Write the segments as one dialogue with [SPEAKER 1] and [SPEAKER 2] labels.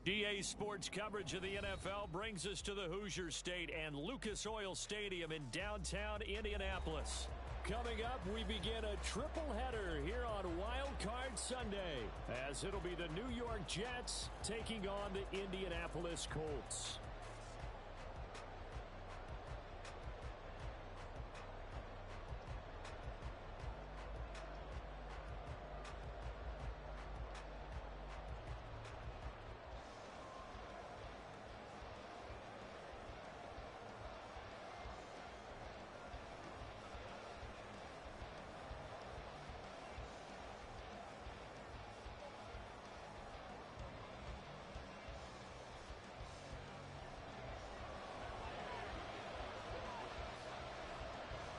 [SPEAKER 1] GA Sports coverage of the NFL brings us to the Hoosier State and Lucas Oil Stadium in downtown Indianapolis. Coming up, we begin a triple header here on Wild Card Sunday, as it'll be the New York Jets taking on the Indianapolis Colts.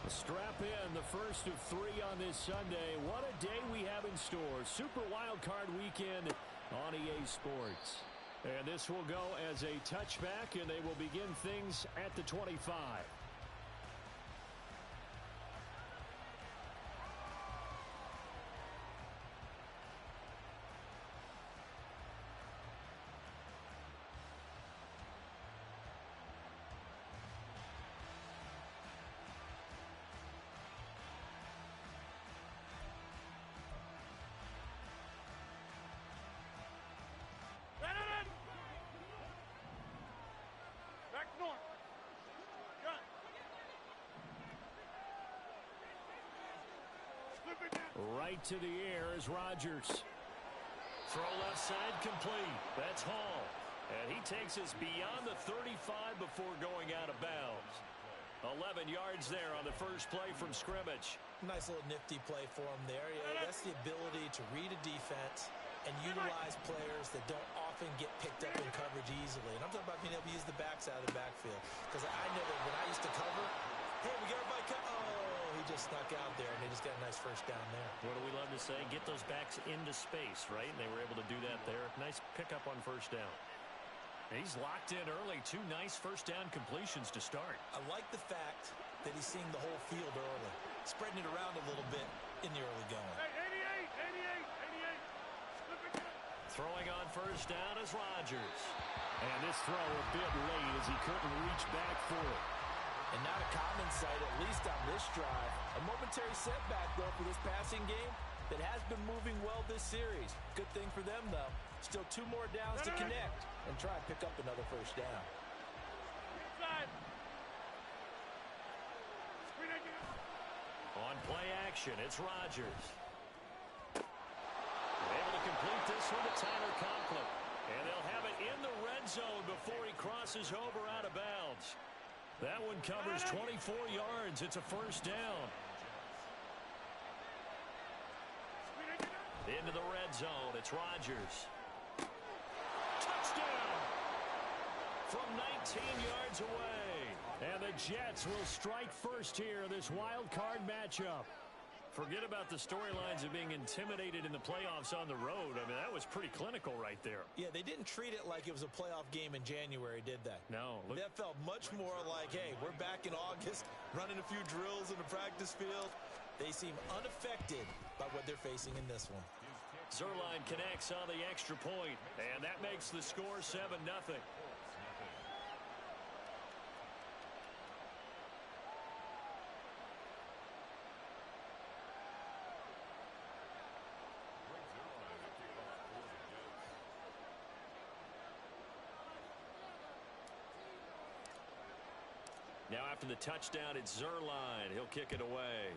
[SPEAKER 1] Strap in, the first of 3 on this Sunday. What a day we have in store. Super Wild Card Weekend on EA Sports. And this will go as a touchback, and they will begin things at the 25. Right to the air is Rodgers. Throw left side complete. That's Hall. And he takes us beyond the 35 before going out of bounds. 11 yards there on the first play from scrimmage.
[SPEAKER 2] Nice little nifty play for him there. That's the ability to read a defense and utilize players that don't often get picked up in coverage easily. And I'm talking about being able to use the backs out of the backfield. Because I know that when I used to cover, hey, we got everybody cover. Oh, he just snuck out there, and they just got a nice first down there.
[SPEAKER 1] What do we love to say? Get those backs into space, right? And they were able to do that there. Nice pickup on first down. And he's locked in early. 2 nice first down completions to start.
[SPEAKER 2] I like the fact that he's seeing the whole field early, spreading it around a little bit in the early going.
[SPEAKER 3] Hey, 88.
[SPEAKER 1] Throwing on first down is Rodgers. And this throw a bit late as he couldn't reach back for it.
[SPEAKER 2] And not a common sight, at least on this drive. A momentary setback, though, for this passing game that has been moving well this series. Good thing for them, though. Still 2 more downs to connect and try and pick up another first down.
[SPEAKER 1] On play action, it's Rodgers. Able to complete this one to Tyler Conklin. And they'll have it in the red zone before he crosses over out of bounds. That one covers 24 yards. It's a first down. Into the red zone, it's Rodgers. Touchdown! From 19 yards away. And the Jets will strike first here in this wild card matchup. Forget about the storylines of being intimidated in the playoffs on the road. I mean, that was pretty clinical right there.
[SPEAKER 2] Yeah, they didn't treat it like it was a playoff game in January, did they?
[SPEAKER 1] No.
[SPEAKER 2] That felt much more like, hey, we're back in August, running a few drills in the practice field. They seem unaffected by what they're facing in this one.
[SPEAKER 1] Zuerlein connects on the extra point, and that makes the score 7-0. Now after the touchdown, it's Zuerlein. He'll kick it away.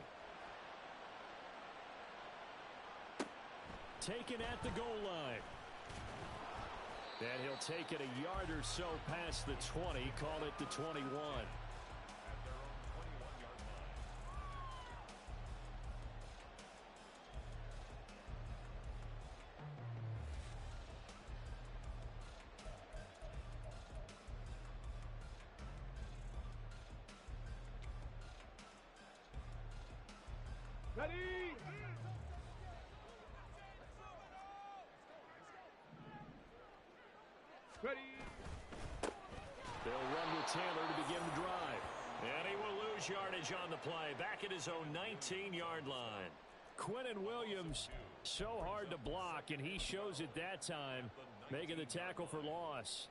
[SPEAKER 1] Taken at the goal line. And he'll take it a yard or so past the 20. Call it the 21.
[SPEAKER 3] Ready? Ready.
[SPEAKER 1] They'll run with Taylor to begin the drive. And he will lose yardage on the play. Back at his own 19-yard line. Quinnen Williams, so hard to block, and he shows it that time. making the tackle for loss.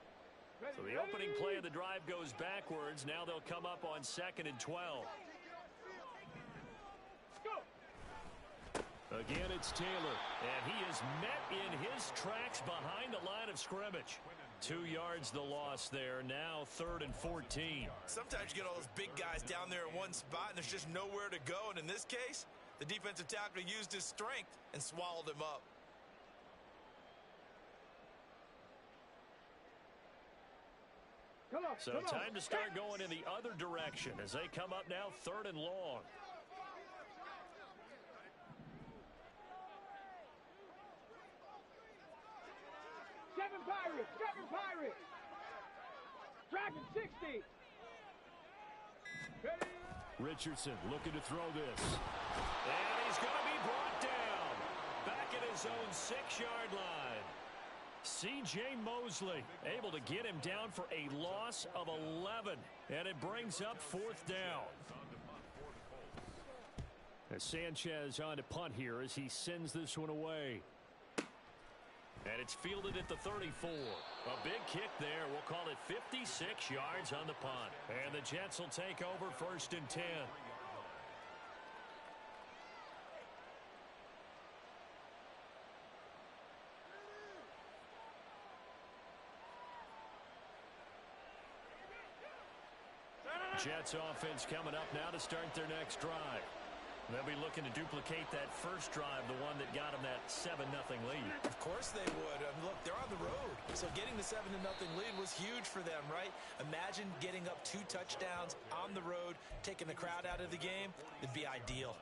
[SPEAKER 1] So the opening play of the drive goes backwards. Now they'll come up on 2nd and 12. Again, it's Taylor, and he is met in his tracks behind the line of scrimmage. 2 yards the loss there. Now 3rd and 14.
[SPEAKER 2] Sometimes you get all those big guys down there in one spot, and there's just nowhere to go. And in this case, the defensive tackle used his strength and swallowed him up.
[SPEAKER 1] So time to start going in the other direction as they come up now 3rd and long.
[SPEAKER 3] Seven Pirates. Dragon 60.
[SPEAKER 1] Richardson looking to throw this. And he's going to be brought down. Back at his own 6-yard line. C.J. Mosley able to get him down for a loss of 11. And it brings up 4th down. As Sanchez on to punt here as he sends this one away. And it's fielded at the 34. A big kick there. We'll call it 56 yards on the punt. And the Jets will take over 1st and 10. Jets offense coming up now to start their next drive. They'll be looking to duplicate that first drive, the one that got them that 7-0 lead.
[SPEAKER 2] Of course they would. Look, they're on the road. So getting the 7-0 lead was huge for them, right? Imagine getting up 2 touchdowns on the road, taking the crowd out of the game. It'd be ideal.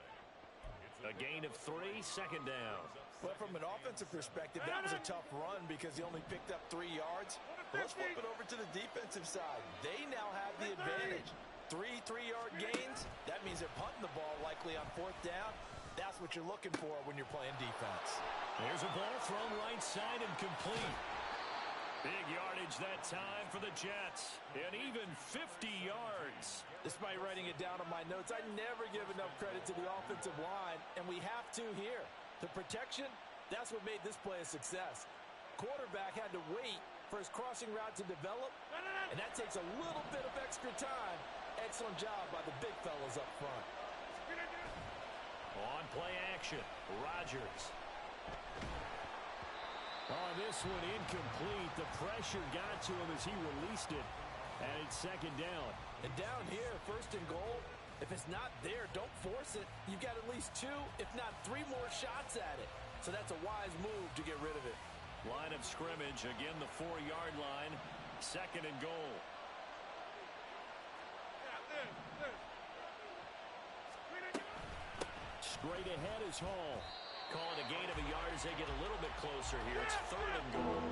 [SPEAKER 1] A gain of 3, 2nd down.
[SPEAKER 2] Well, from an offensive perspective, that was a tough run because he only picked up 3 yards. But let's flip it over to the defensive side. They now have the advantage. 3 3-yard gains, that means they're punting the ball likely on 4th down. That's what you're looking for when you're playing defense.
[SPEAKER 1] There's a ball thrown right side and complete. Big yardage that time for the Jets. And even 50 yards.
[SPEAKER 2] Despite writing it down on my notes, I never give enough credit to the offensive line, and we have to here. The protection, that's what made this play a success. Quarterback had to wait for his crossing route to develop, and that takes a little bit of extra time. Excellent job by the big fellas up front.
[SPEAKER 1] On play action, Rodgers. Oh, this one incomplete. The pressure got to him as he released it, and it's 2nd down.
[SPEAKER 2] And down here, 1st and goal, if it's not there, don't force it. You've got at least 2, if not 3 more shots at it. So that's a wise move to get rid of it.
[SPEAKER 1] Line of scrimmage, again the 4-yard line, 2nd and goal. Straight ahead is Hall. Calling a gain of a yard as they get a little bit closer here. It's 3rd and goal.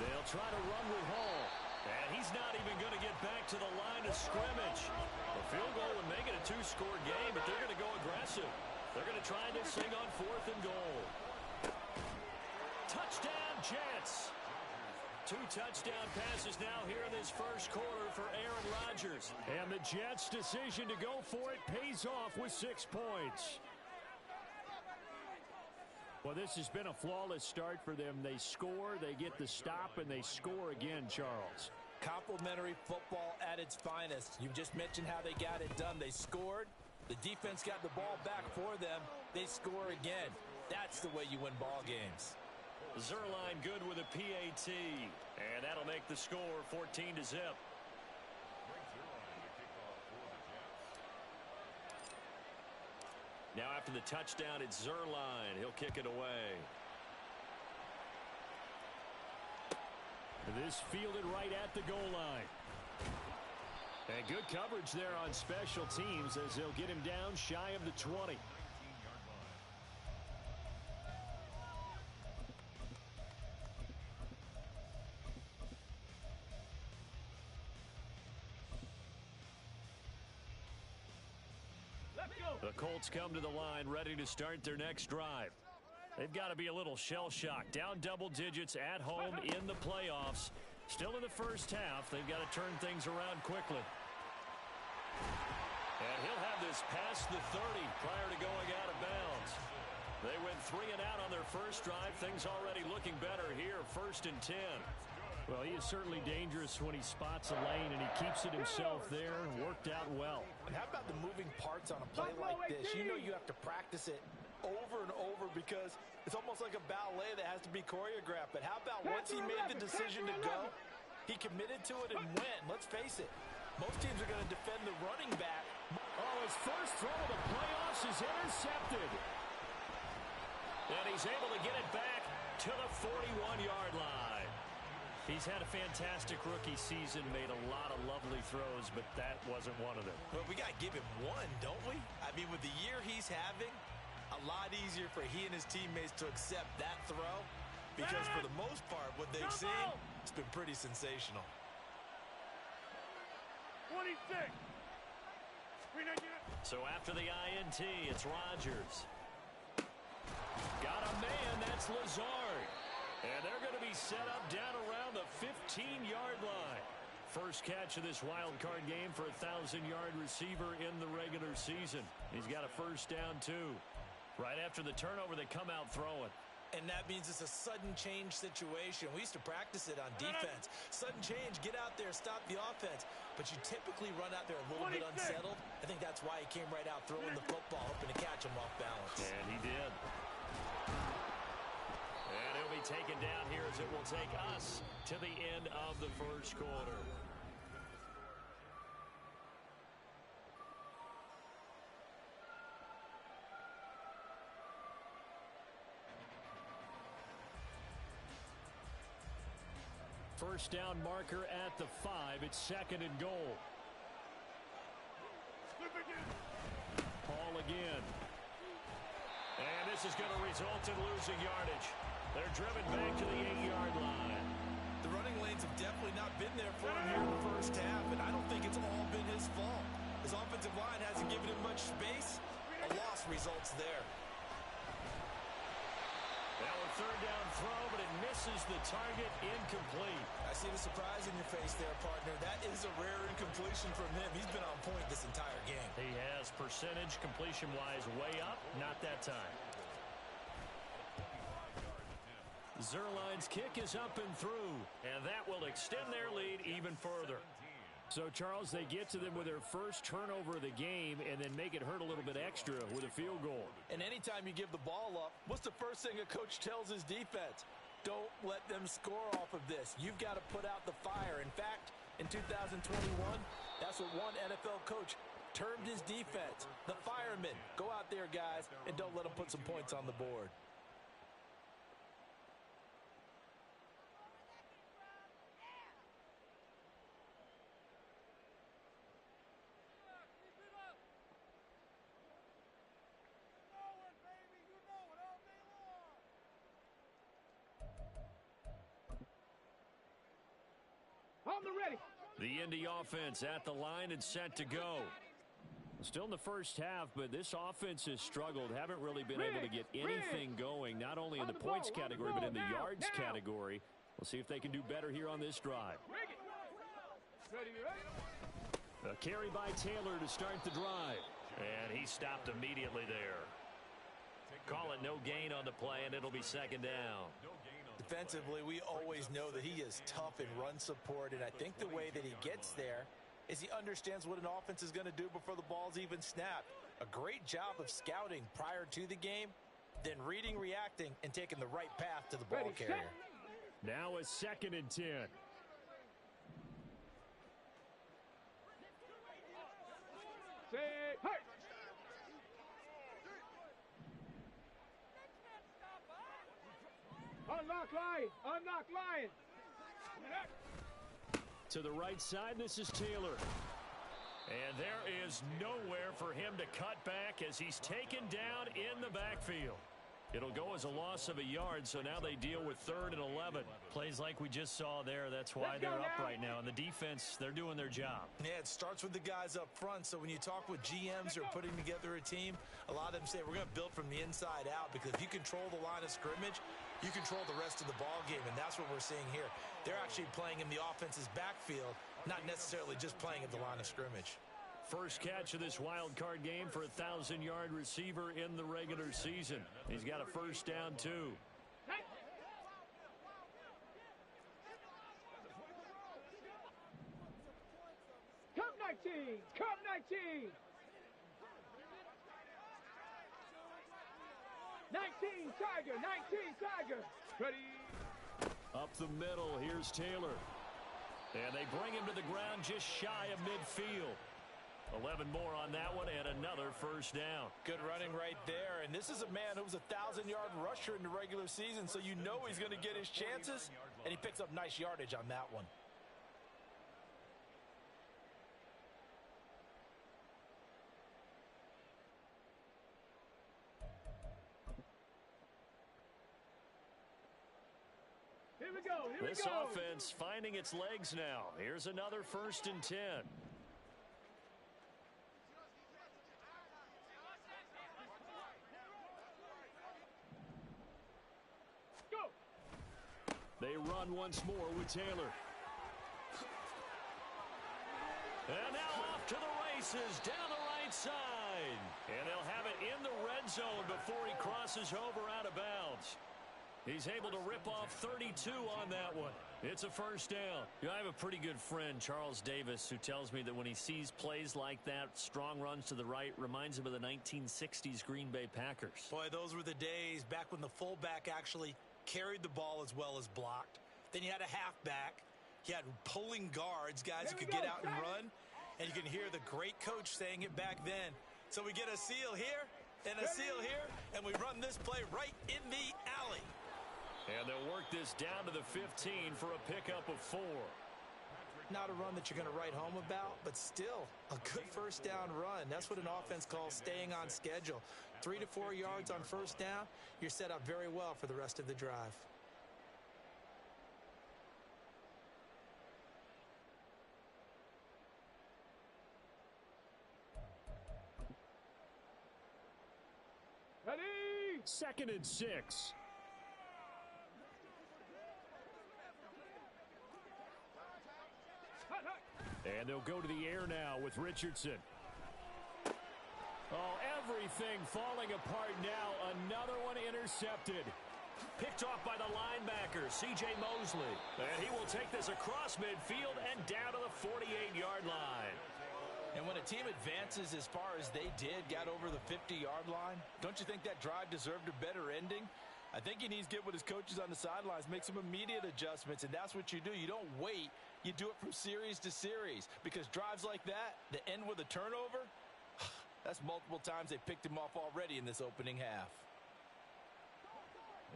[SPEAKER 1] They'll try to run with Hall. And he's not even going to get back to the line of scrimmage. A field goal would make it a 2-score game, but they're going to go aggressive. They're going to try this thing on 4th and goal. Touchdown, Jets. 2 touchdown passes now here in this first quarter for Aaron Rodgers. And the Jets' decision to go for it pays off with 6 points. Well, this has been a flawless start for them. They score, they get the stop, and they score again, Charles.
[SPEAKER 2] Complimentary football at its finest. You've just mentioned how they got it done. They scored. The defense got the ball back for them. They score again. That's the way you win ball games.
[SPEAKER 1] Zerline good with a PAT, and that'll make the score 14-0. Now after the touchdown, it's Zerline. He'll kick it away. This fielded right at the goal line. And good coverage there on special teams as they'll get him down shy of the 20. The Colts come to the line ready to start their next drive. They've got to be a little shell-shocked. Down double digits at home in the playoffs. Still in the first half. They've got to turn things around quickly. And he'll have this past the 30 prior to going out of bounds. They went 3 and out on their first drive. Things already looking better here, 1st and 10. Well, he is certainly dangerous when he spots a lane, and he keeps it himself there and worked out well.
[SPEAKER 2] And how about the moving parts on a play like this? You know you have to practice it over and over because it's almost like a ballet that has to be choreographed. But how about once he made the decision to go, he committed to it and went. Let's face it, most teams are going to defend the running back.
[SPEAKER 1] Oh, his first throw of the playoffs is intercepted. And he's able to get it back to the 41-yard line. He's had a fantastic rookie season, made a lot of lovely throws, but that wasn't one of them.
[SPEAKER 2] Well, we got to give him one, don't we? I mean, with the year he's having, a lot easier for he and his teammates to accept that throw because for the most part, what they've seen, it's been pretty sensational.
[SPEAKER 3] 26.
[SPEAKER 1] So after the INT, it's Rodgers. Got a man, that's Lazard. And they're going to be set up down around the 15-yard line. First catch of this wild card game for a 1,000-yard receiver in the regular season. He's got a first down, too. Right after the turnover, they come out throwing.
[SPEAKER 2] And that means it's a sudden change situation. We used to practice it on defense. Sudden change, get out there, stop the offense. But you typically run out there a little bit unsettled. I think that's why he came right out throwing the football, hoping to catch him off balance.
[SPEAKER 1] And he did. And he'll be taken down here as it will take us to the end of the first quarter. First down marker at the 5. It's 2nd and goal. Paul again. And this is going to result in losing yardage. They're driven back to the 8-yard line.
[SPEAKER 2] The running lanes have definitely not been there for him here in the first half, and I don't think it's all been his fault. His offensive line hasn't given him much space. A loss results there.
[SPEAKER 1] Now a 3rd down throw, but it misses the target, incomplete.
[SPEAKER 2] I see the surprise in your face there, partner. That is a rare incompletion from him. He's been on point this entire game.
[SPEAKER 1] He has percentage completion-wise way up, not that time. Zerline's kick is up and through, and that will extend their lead even further. So, Charles, they get to them with their first turnover of the game and then make it hurt a little bit extra with a field goal.
[SPEAKER 2] And anytime you give the ball up, what's the first thing a coach tells his defense? Don't let them score off of this. You've got to put out the fire. In fact, in 2021, that's what one NFL coach termed his defense. The firemen. Go out there, guys, and don't let them put some points on the board.
[SPEAKER 1] The Indy offense at the line and set to go. Still in the first half, but this offense has struggled. Haven't really been able to get anything going, not only in the points category, but in the yards category. We'll see if they can do better here on this drive. A carry by Taylor to start the drive. And he stopped immediately there. Call it no gain on the play, and it'll be 2nd down.
[SPEAKER 2] Defensively, we always know that he is tough in run support, and I think the way that he gets there is he understands what an offense is going to do before the ball's even snapped. A great job of scouting prior to the game, then reading, reacting, and taking the right path to the ball carrier.
[SPEAKER 1] Now a 2nd and 10.
[SPEAKER 3] Unlock line! Unlock line!
[SPEAKER 1] To the right side, this is Taylor. And there is nowhere for him to cut back as he's taken down in the backfield. It'll go as a loss of a yard, so now they deal with 3rd and 11. Plays like we just saw there. That's why they're up right now. And the defense, they're doing their job.
[SPEAKER 2] Yeah, it starts with the guys up front. So when you talk with GMs who are putting together a team, a lot of them say we're going to build from the inside out, because if you control the line of scrimmage, you control the rest of the ball game, and that's what we're seeing here. They're actually playing in the offense's backfield, not necessarily just playing at the line of scrimmage.
[SPEAKER 1] First catch of this wild card game for a 1,000-yard receiver in the regular season. He's got a first down, too.
[SPEAKER 3] Come 19! Come 19! 19 Tiger! 19 Tiger! Ready!
[SPEAKER 1] Up the middle, here's Taylor. And they bring him to the ground just shy of midfield. 11 more on that one and another first down.
[SPEAKER 2] Good running right there. And this is a man who was a 1,000-yard rusher in the regular season, so you know he's going to get his chances. And he picks up nice yardage on that one.
[SPEAKER 3] Here we go. Here
[SPEAKER 1] This
[SPEAKER 3] we go.
[SPEAKER 1] offense finding its legs now. Here's another 1st and 10.
[SPEAKER 3] Go.
[SPEAKER 1] They run once more with Taylor. And now off to the races down the right side. And they'll have it in the red zone before he crosses over out of bounds. He's able to rip off 32 on that one. It's a first down. I have a pretty good friend, Charles Davis, who tells me that when he sees plays like that, strong runs to the right, reminds him of the 1960s Green Bay Packers.
[SPEAKER 2] Boy, those were the days back when the fullback actually carried the ball as well as blocked. Then you had a halfback. You had pulling guards, guys who could get out and run. And you can hear the great coach saying it back then. So we get a seal here and a seal here, and we run this play right in the alley.
[SPEAKER 1] And they'll work this down to the 15 for a pickup of 4.
[SPEAKER 2] Not a run that you're going to write home about, but still a good first down run. That's what an offense calls staying on schedule. 3 to 4 yards on first down, you're set up very well for the rest of the drive.
[SPEAKER 3] Ready?
[SPEAKER 1] 2nd and 6. And they'll go to the air now with Richardson. Oh, everything falling apart now. Another one intercepted. Picked off by the linebacker, C.J. Mosley. And he will take this across midfield and down to the 48-yard line.
[SPEAKER 2] And when a team advances as far as they did, got over the 50-yard line, don't you think that drive deserved a better ending? I think he needs to get with his coaches on the sidelines, make some immediate adjustments, and that's what you do. You don't wait. You do it from series to series, because drives like that end with a turnover, that's multiple times they picked him off already in this opening half.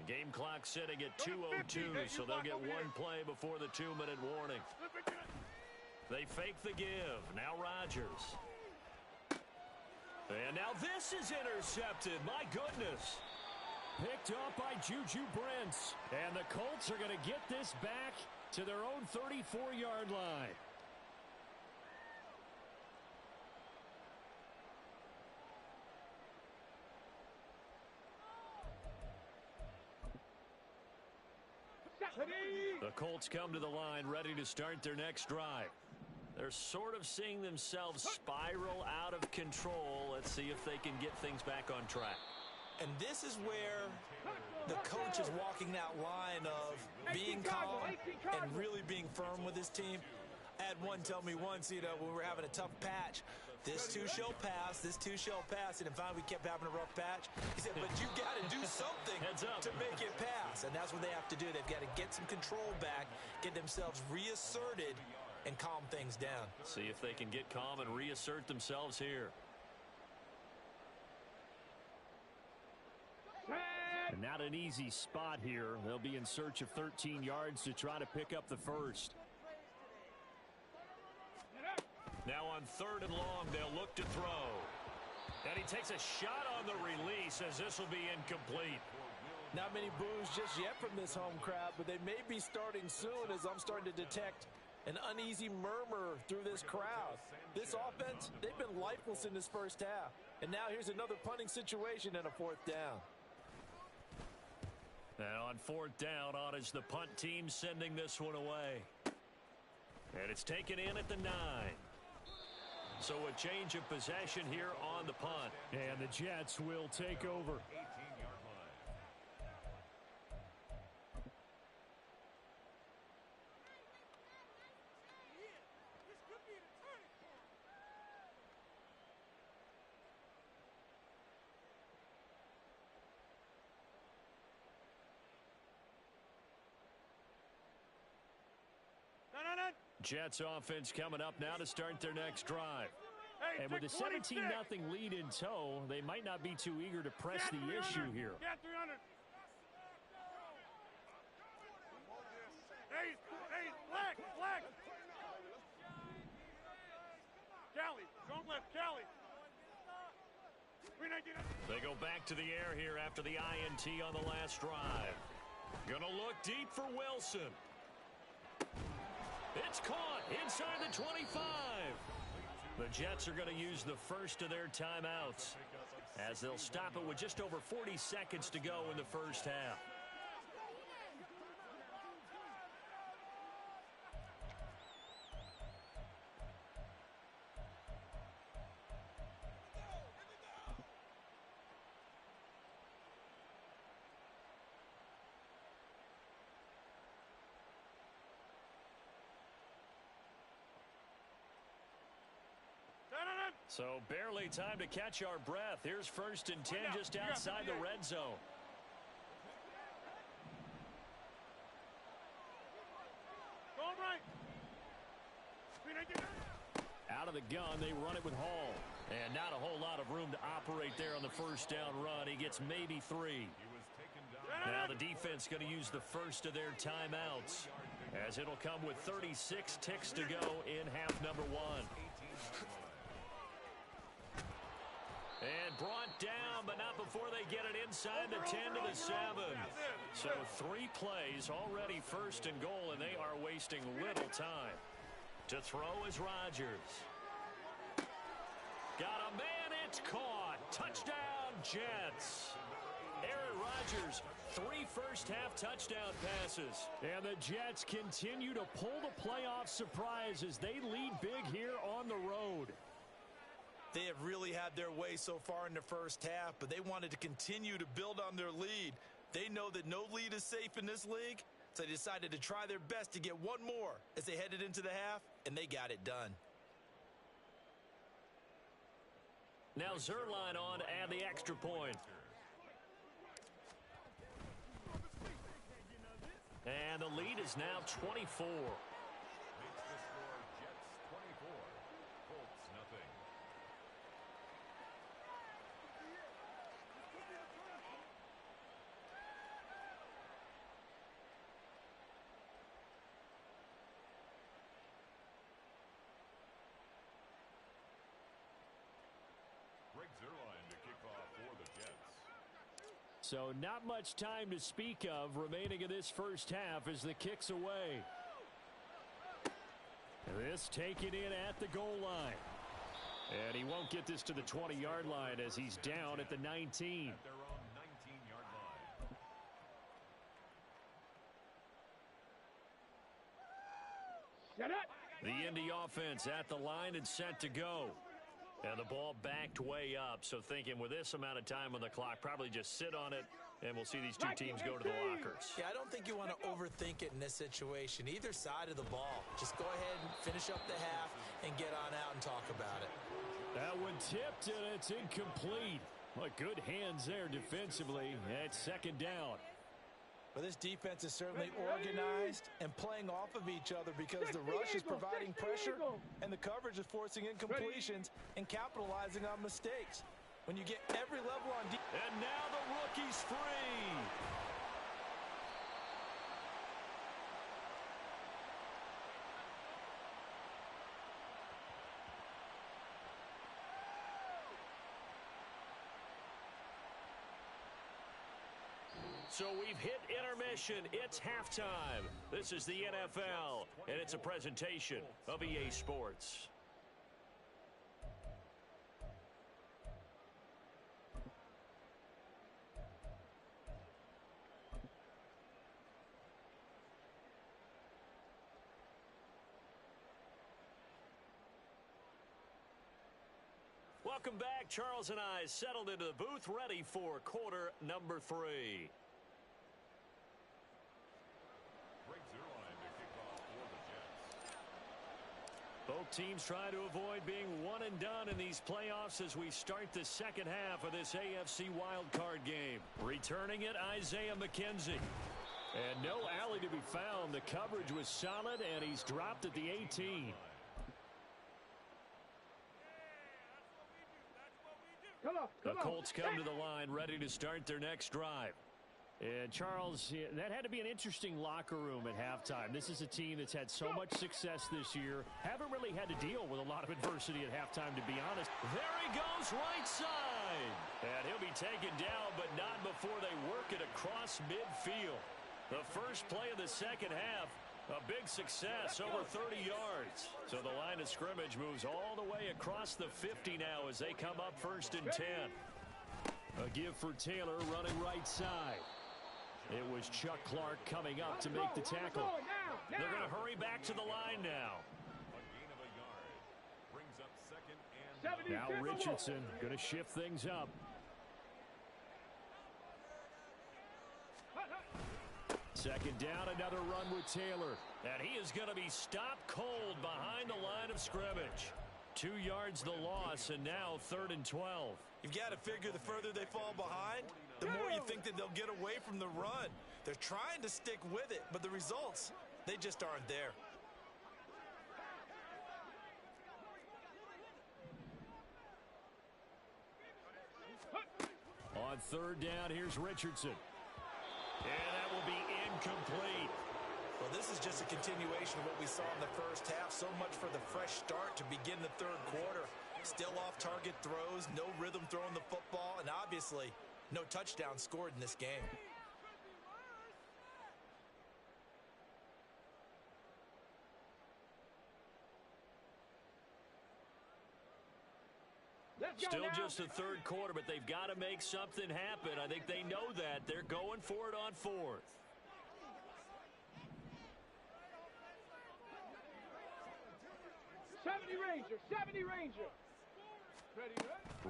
[SPEAKER 1] The game clock sitting at 2:02, so they'll get one play before the 2-minute warning. They fake the give. Now Rodgers. And now this is intercepted. My goodness. Picked up by Juju Brents. And the Colts are going to get this back to their own 34-yard line. The Colts come to the line ready to start their next drive. They're sort of seeing themselves spiral out of control. Let's see if they can get things back on track.
[SPEAKER 2] And this is where the coach is walking that line of being calm and really being firm with his team. I had one tell me once, when we were having a tough patch, this too shall pass, this too shall pass, and then finally we kept having a rough patch. He said, but you got to do something to make it pass, and that's what they have to do. They've got to get some control back, get themselves reasserted, and calm things down.
[SPEAKER 1] See if they can get calm and reassert themselves here. And not an easy spot here. They'll be in search of 13 yards to try to pick up the first. Now on 3rd and long, they'll look to throw. And he takes a shot on the release as this will be incomplete.
[SPEAKER 2] Not many boos just yet from this home crowd, but they may be starting soon as I'm starting to detect an uneasy murmur through this crowd. This offense, they've been lifeless in this first half. And now here's another punting situation and a 4th down.
[SPEAKER 1] Now on 4th down, on is the punt team sending this one away. And it's taken in at the 9. So a change of possession here on the punt.
[SPEAKER 4] And the Jets will take over.
[SPEAKER 1] Jets offense coming up now to start their next drive. And with a 17-0 lead in tow, they might not be too eager to press the issue here.
[SPEAKER 3] Get 300. Hey, black. Cali, strong left, Cali.
[SPEAKER 1] They go back to the air here after the INT on the last drive. Gonna look deep for Wilson. It's caught inside the 25. The Jets are going to use the first of their timeouts as they'll stop it with just over 40 seconds to go in the first half. So barely time to catch our breath. Here's 1st and 10 just outside the red zone. Out of the gun, they run it with Hall. And not a whole lot of room to operate there on the first down run. He gets maybe 3. Now the defense going to use the first of their timeouts, as it'll come with 36 ticks to go in half number 1. And brought down, but not before they get it inside the 10 to the 7. So 3 plays already 1st and goal, and they are wasting little time. To throw is Rodgers. Got a man, it's caught. Touchdown, Jets. Aaron Rodgers, 3 first-half touchdown passes.
[SPEAKER 4] And the Jets continue to pull the playoff surprise as they lead big here on the road.
[SPEAKER 2] They have really had their way so far in the first half, but they wanted to continue to build on their lead. They know that no lead is safe in this league, so they decided to try their best to get one more as they headed into the half, and they got it done.
[SPEAKER 1] Now Zerline on to add the extra point. And the lead is now 24.
[SPEAKER 4] So not much time to speak of remaining in this first half as the kick's away. This taken in at the goal line. And he won't get this to the 20-yard line as he's down at the 19. The Indy offense at the line and set to go. And the ball backed way up, so thinking with this amount of time on the clock, probably just sit on it, and we'll see these two teams go to the lockers.
[SPEAKER 2] Yeah, I don't think you want to overthink it in this situation. Either side of the ball. Just go ahead and finish up the half and get on out and talk about it.
[SPEAKER 4] That one tipped, and it's incomplete. But good hands there defensively at 2nd down.
[SPEAKER 2] But this defense is certainly organized and playing off of each other because the rush is providing pressure and the coverage is forcing incompletions and capitalizing on mistakes. When you get every level on defense.
[SPEAKER 1] And now the rookie's free. So we've hit intermission. It's halftime. This is the NFL, and it's a presentation of EA Sports.
[SPEAKER 4] welcome back. Charles and I settled into the booth, ready for quarter number 3. Both teams try to avoid being one and done in these playoffs as we start the second half of this AFC wildcard game. Returning it, Isaiah McKenzie. And no alley to be found. The coverage was solid, and he's dropped at the 18. The Colts come to the line, ready to start their next drive. And, Charles, that had to be an interesting locker room at halftime. This is a team that's had so much success this year. Haven't really had to deal with a lot of adversity at halftime, to be honest. There he goes, right side. And he'll be taken down, but not before they work it across midfield. The first play of the second half, a big success, over 30 yards. So the line of scrimmage moves all the way across the 50 now as they come up 1st and 10. A give for Taylor running right side. It was Chuck Clark coming up to make the tackle. They're going to hurry back to the line now. Now Richardson going to shift things up. Second down, another run with Taylor. And he is going to be stopped cold behind the line of scrimmage. 2 yards the loss, and now 3rd and 12.
[SPEAKER 2] You've got to figure the further they fall behind, the more you think that they'll get away from the run. They're trying to stick with it, but the results, they just aren't there.
[SPEAKER 4] On 3rd down, here's Richardson. And that will be incomplete.
[SPEAKER 2] Well, this is just a continuation of what we saw in the first half. So much for the fresh start to begin the 3rd quarter. Still off-target throws, no rhythm throwing the football, and obviously no touchdown scored in this game.
[SPEAKER 4] Still just the 3rd quarter, but they've got to make something happen. I think they know that. They're going for it on 4th.
[SPEAKER 3] '70 Ranger. Ready,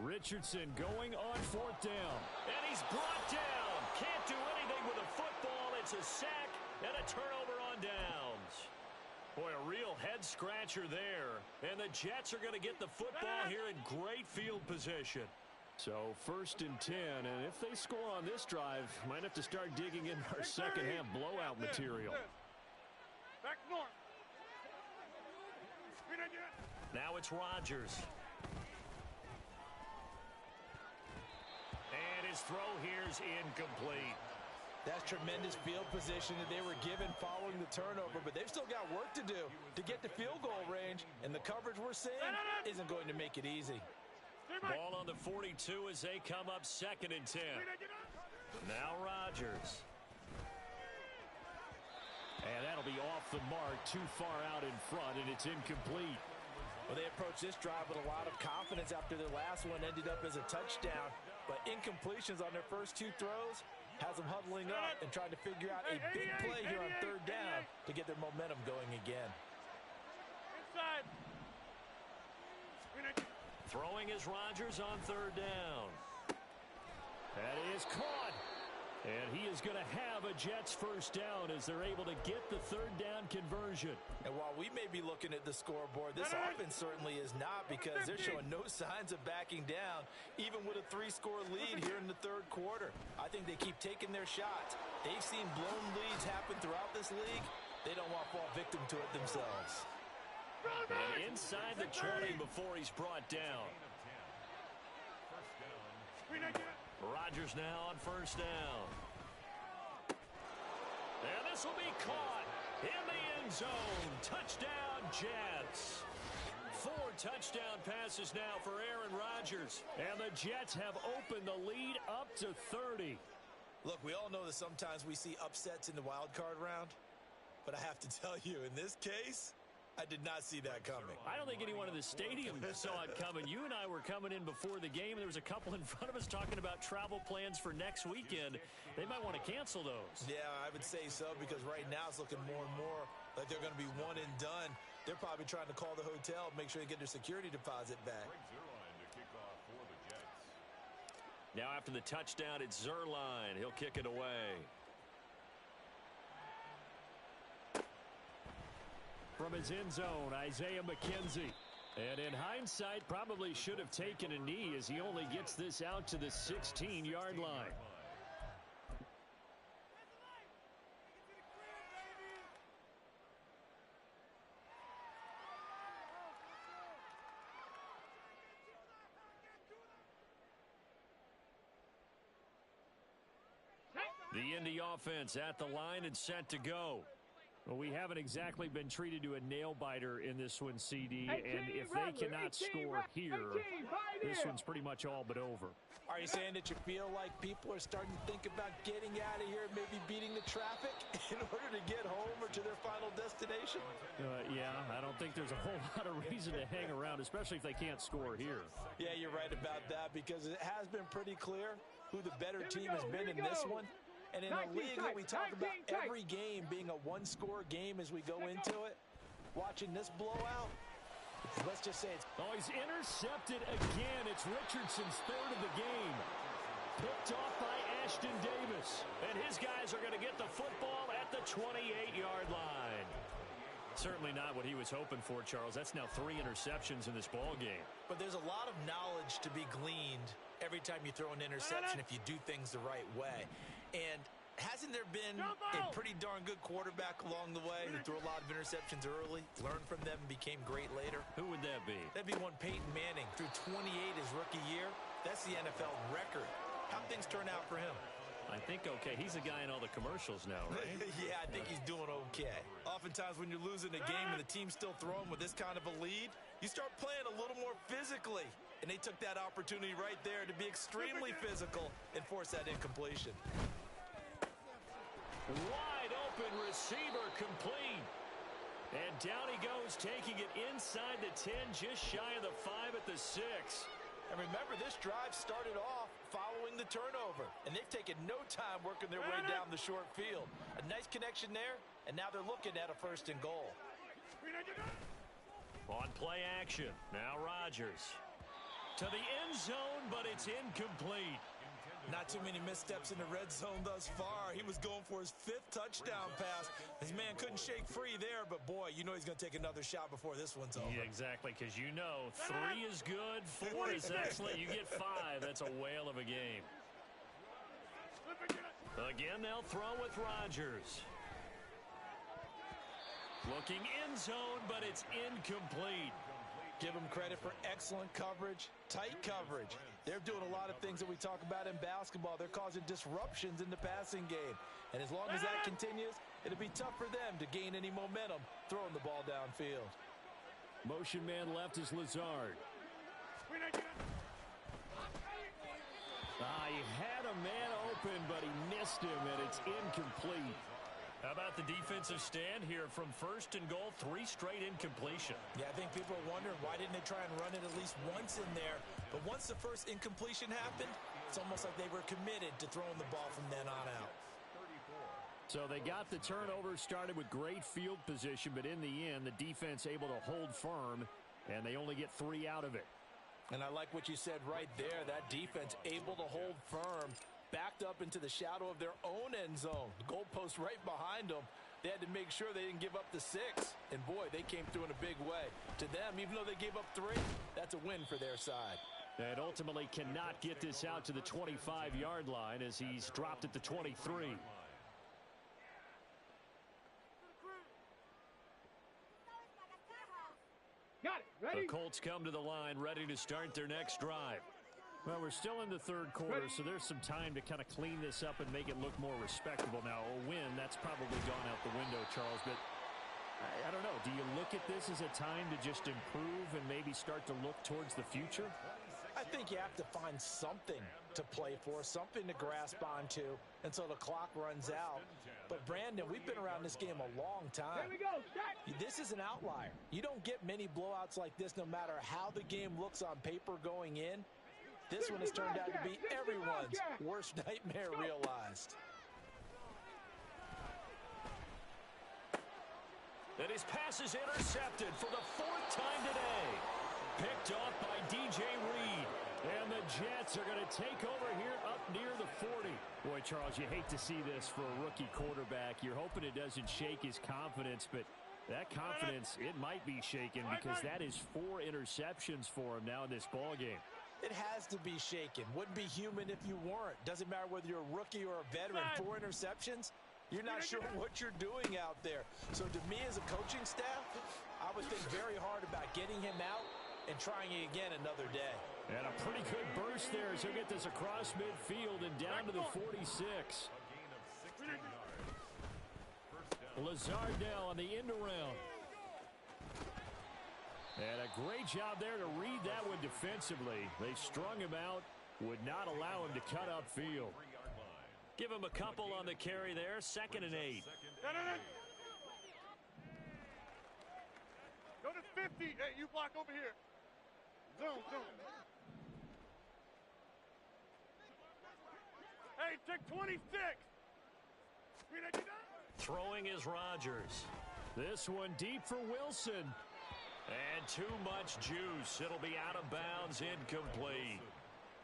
[SPEAKER 4] Richardson going on 4th down. And he's brought down. Can't do anything with a football. It's a sack and a turnover on downs. Boy, a real head-scratcher there. And the Jets are going to get the football here in great field position. So 1st and 10, and if they score on this drive, might have to start digging in our second-half blowout material.
[SPEAKER 3] Back north.
[SPEAKER 4] Now it's Rodgers. And his throw here's incomplete.
[SPEAKER 2] That's tremendous field position that they were given following the turnover, but they've still got work to do to get to field goal range, and the coverage we're seeing isn't going to make it easy.
[SPEAKER 4] Ball on the 42 as they come up 2nd and 10. Now Rodgers. And that'll be off the mark, too far out in front, and it's incomplete.
[SPEAKER 2] Well, they approached this drive with a lot of confidence after their last one ended up as a touchdown, but incompletions on their first 2 throws has them huddling up and trying to figure out a big play here on 3rd down to get their momentum going again.
[SPEAKER 3] Inside.
[SPEAKER 4] Throwing is Rodgers on 3rd down. That is caught. And he is going to have a Jets first down as they're able to get the 3rd down conversion.
[SPEAKER 2] And while we may be looking at the scoreboard, this offense certainly is not, because they're showing no signs of backing down, even with a 3-score lead here in the 3rd quarter. I think they keep taking their shots. They've seen blown leads happen throughout this league. They don't want to fall victim to it themselves.
[SPEAKER 4] And inside the 20 before he's brought down. Rodgers now on 1st down. And this will be caught in the end zone. Touchdown, Jets. 4 touchdown passes now for Aaron Rodgers. And the Jets have opened the lead up to 30.
[SPEAKER 2] Look, we all know that sometimes we see upsets in the wild card round. But I have to tell you, in this case, I did not see that coming.
[SPEAKER 4] I don't think anyone in the stadium saw it coming. You and I were coming in before the game, and there was a couple in front of us talking about travel plans for next weekend. They might want to cancel those.
[SPEAKER 2] Yeah, I would say so, because right now it's looking more and more like they're going to be one and done. They're probably trying to call the hotel, make sure they get their security deposit back.
[SPEAKER 1] Now after the touchdown, it's Zerline. He'll kick it away.
[SPEAKER 4] From his end zone, Isaiah McKenzie. And in hindsight, probably should have taken a knee as he only gets this out to the 16-yard line. The Indy offense at the line and set to go. Well, we haven't exactly been treated to a nail-biter in this one, CD, and if they cannot score here, this one's pretty much all but over.
[SPEAKER 2] Are you saying that you feel like people are starting to think about getting out of here, maybe beating the traffic in order to get home or to their final destination?
[SPEAKER 4] Yeah, I don't think there's a whole lot of reason to hang around, especially if they can't score here.
[SPEAKER 2] Yeah, you're right about that, because it has been pretty clear who the better team has been in this one. And in a league that we talk about every game being a one-score game as we go into it, watching this blowout, let's just say it's...
[SPEAKER 4] Oh, he's intercepted again. It's Richardson's third of the game. Picked off by Ashton Davis.
[SPEAKER 1] And his guys are going to get the football at the 28-yard line. Certainly not what he was hoping for, Charles. That's now 3 interceptions in this ball game.
[SPEAKER 2] But there's a lot of knowledge to be gleaned every time you throw an interception if you do things the right way. And hasn't there been a pretty darn good quarterback along the way who threw a lot of interceptions early, learned from them, and became great later?
[SPEAKER 1] Who would that be?
[SPEAKER 2] That'd be one Peyton Manning. Threw 28 his rookie year. That's the NFL record. How'd things turn out for him?
[SPEAKER 1] I think okay. He's a guy in all the commercials now, right?
[SPEAKER 2] Yeah, I think he's doing okay. Oftentimes when you're losing a game and the team's still throwing with this kind of a lead, you start playing a little more physically. And they took that opportunity right there to be extremely physical and force that incompletion.
[SPEAKER 1] Wide open receiver complete. And down he goes, taking it inside the 10, just shy of the 5 at the 6.
[SPEAKER 2] And remember, this drive started off following the turnover. And they've taken no time working their way down the short field. A nice connection there, and now they're looking at a 1st and goal.
[SPEAKER 1] On play action, now Rodgers. To the end zone, but it's incomplete.
[SPEAKER 2] Not too many missteps in the red zone thus far. He was going for his 5th touchdown pass. His man couldn't shake free there, but boy, you know he's going to take another shot before this one's over.
[SPEAKER 1] Yeah, exactly, because you know 3 is good, 4 is excellent. You get 5. That's a whale of a game. Again, they'll throw with Rodgers. Looking end zone, but it's incomplete.
[SPEAKER 2] Give them credit for excellent coverage, tight coverage. They're doing a lot of things that we talk about in basketball. They're causing disruptions in the passing game. And as long as that continues, it'll be tough for them to gain any momentum throwing the ball downfield.
[SPEAKER 4] Motion man left is Lazard. He had a man open, but he missed him, and it's incomplete.
[SPEAKER 1] How about the defensive stand here from 1st and goal, 3 straight incompletion.
[SPEAKER 2] Yeah, I think people are wondering why didn't they try and run it at least once in there. But once the first incompletion happened, it's almost like they were committed to throwing the ball from then on out.
[SPEAKER 4] So they got the turnover started with great field position, but in the end, the defense able to hold firm, and they only get 3 out of it.
[SPEAKER 2] And I like what you said right there. That defense able to hold firm, backed up into the shadow of their own end zone. The goalpost right behind them. They had to make sure they didn't give up the 6. And boy, they came through in a big way. To them, even though they gave up 3, that's a win for their side.
[SPEAKER 4] And ultimately cannot get this out to the 25-yard line as he's dropped at the 23.
[SPEAKER 3] Got it. Ready?
[SPEAKER 1] The Colts come to the line, ready to start their next drive.
[SPEAKER 4] Well, we're still in the 3rd quarter, so there's some time to kind of clean this up and make it look more respectable. Now, a win, that's probably gone out the window, Charles, but I don't know. Do you look at this as a time to just improve and maybe start to look towards the future?
[SPEAKER 2] I think you have to find something to play for, something to grasp onto until the clock runs out. But, Brandon, we've been around this game a long time.
[SPEAKER 3] Here we go. Start.
[SPEAKER 2] This is an outlier. You don't get many blowouts like this no matter how the game looks on paper going in. This one has turned out to be everyone's worst nightmare realized.
[SPEAKER 1] And his pass is intercepted for the 4th time today. Picked off by DJ Reed. And the Jets are going to take over here up near the 40. Boy, Charles, you hate to see this for a rookie quarterback. You're hoping it doesn't shake his confidence, but that confidence, it might be shaken because that is 4 interceptions for him now in this ball game.
[SPEAKER 2] It has to be shaken. Wouldn't be human if you weren't. Doesn't matter whether you're a rookie or a veteran. 4 interceptions, you're not sure what you're doing out there. So to me as a coaching staff, I would think very hard about getting him out and trying it again another day.
[SPEAKER 1] And a pretty good burst there as he'll get this across midfield and down to the 46. Lazardell on the end around. And a great job there to read that one defensively. They strung him out, would not allow him to cut upfield. Give him a couple on the carry there, 2nd and 8.
[SPEAKER 3] Go to 50. Hey, you block over here. Zoom. Hey, check 26.
[SPEAKER 1] Throwing is Rodgers. This one deep for Wilson. And too much juice. It'll be out of bounds, incomplete.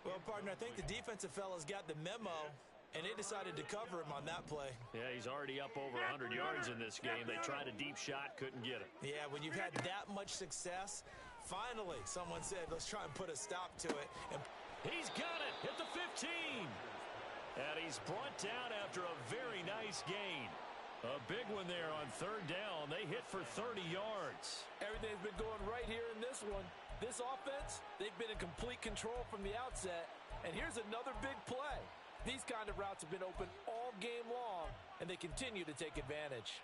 [SPEAKER 2] Well, partner, I think the defensive fellas got the memo, and they decided to cover him on that play.
[SPEAKER 1] Yeah, he's already up over 100 yards in this game. They tried a deep shot, couldn't get it.
[SPEAKER 2] Yeah, when you've had that much success, finally someone said, let's try and put a stop to it. And
[SPEAKER 1] he's got it at the 15. And he's brought down after a very nice gain. A big one there on 3rd down. They hit for 30 yards.
[SPEAKER 2] Everything's been going right here in this one. This offense, they've been in complete control from the outset. And here's another big play. These kind of routes have been open all game long, and they continue to take advantage.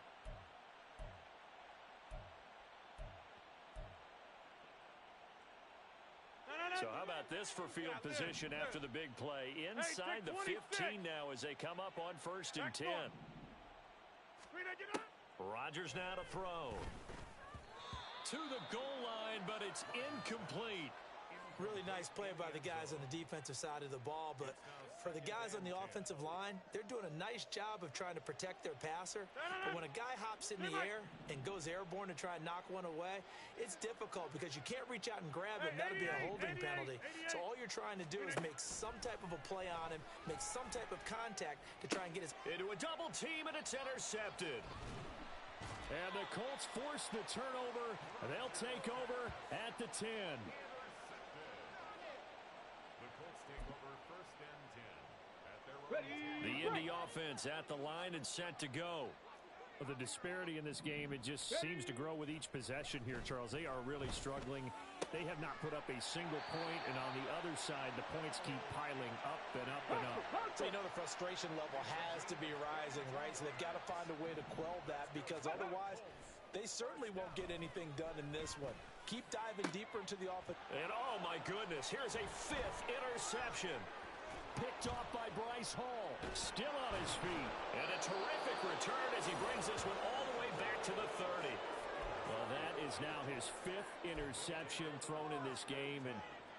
[SPEAKER 1] So how about this for field position after the big play? Inside the 15 now as they come up on 1st and 10. Rodgers now to throw. To the goal line, but it's incomplete.
[SPEAKER 2] Really nice play by the guys on the defensive side of the ball, but for the guys on the offensive line, they're doing a nice job of trying to protect their passer. But when a guy hops in the air and goes airborne to try and knock one away, it's difficult because you can't reach out and grab him. That'll be a holding penalty. So all you're trying to do is make some type of a play on him, make some type of contact to try and get his...
[SPEAKER 1] Into a double team, and it's intercepted. And the Colts force the turnover. They'll take over at the 10. The Indy offense at the line and set to go. The disparity in this game, it just seems to grow with each possession here, Charles. They are really struggling. They have not put up a single point, and on the other side, the points keep piling up and up and up.
[SPEAKER 2] So you know the frustration level has to be rising, right? So they've got to find a way to quell that because otherwise they certainly won't get anything done in this one. Keep diving deeper into the offense.
[SPEAKER 1] And oh my goodness, here's a 5th interception. Picked off by Bryce Hall. Still on his feet. And a terrific return as he brings this one all the way back to the 30. Well, that is now his 5th interception thrown in this game. And,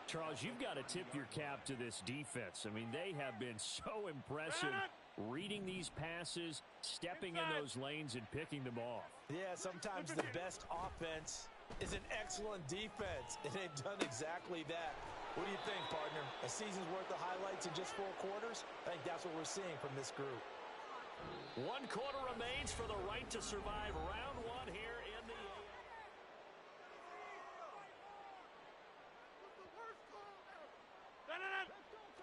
[SPEAKER 1] Charles, you've got to tip your cap to this defense. I mean, they have been so impressive reading these passes, stepping in those lanes, and picking them off.
[SPEAKER 2] Yeah, sometimes the best offense is an excellent defense, and they've done exactly that. What do you think, partner? A season's worth of highlights in just 4 quarters? I think that's what we're seeing from this group.
[SPEAKER 1] 1 quarter remains for the right to survive round 1 here in the...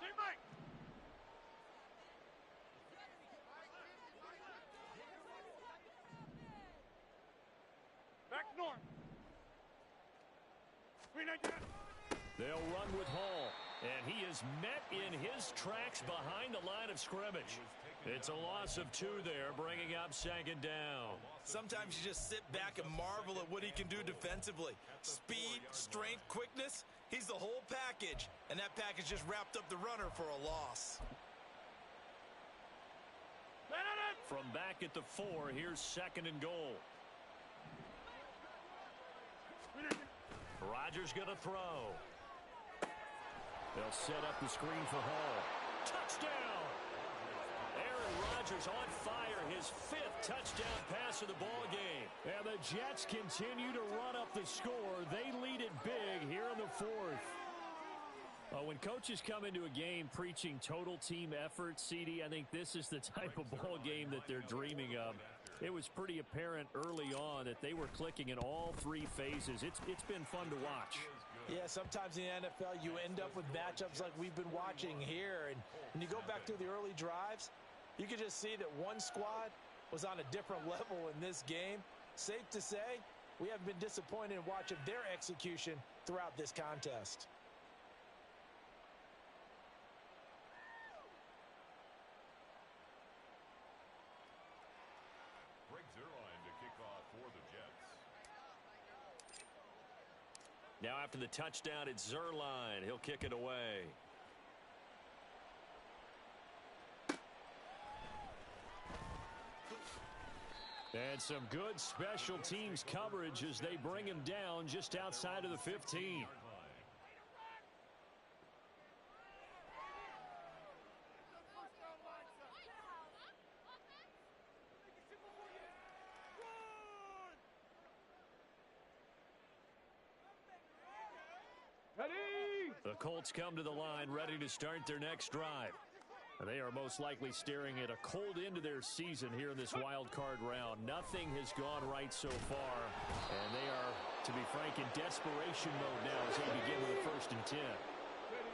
[SPEAKER 3] Stay back. Back north.
[SPEAKER 1] They'll run with Hall, and he is met in his tracks behind the line of scrimmage. It's a loss of 2 there, bringing up 2nd down.
[SPEAKER 2] Sometimes you just sit back and marvel at what he can do defensively. Speed, strength, quickness, he's the whole package, and that package just wrapped up the runner for a loss.
[SPEAKER 1] From back at the 4, here's 2nd and goal. Rodgers going to throw. They'll set up the screen for Hall. Touchdown! Aaron Rodgers on fire, his 5th touchdown pass of the ball game. And the Jets continue to run up the score. They lead it big here in the 4th.
[SPEAKER 4] When coaches come into a game preaching total team effort, CD, I think this is the type of ball game that they're dreaming of. It was pretty apparent early on that they were clicking in all three phases. It's been fun to watch.
[SPEAKER 2] Yeah, sometimes in the NFL you end up with matchups like we've been watching here. And when you go back to the early drives, you can just see that one squad was on a different level in this game. Safe to say, we haven't been disappointed in watching their execution throughout this contest.
[SPEAKER 1] Now after the touchdown, it's Zerline. He'll kick it away. And some good special teams coverage as they bring him down just outside of the 15. The Colts come to the line ready to start their next drive. They are most likely staring at a cold end to their season here in this wild card round. Nothing has gone right so far, and they are, to be frank, in desperation mode now as they begin with a 1st and 10.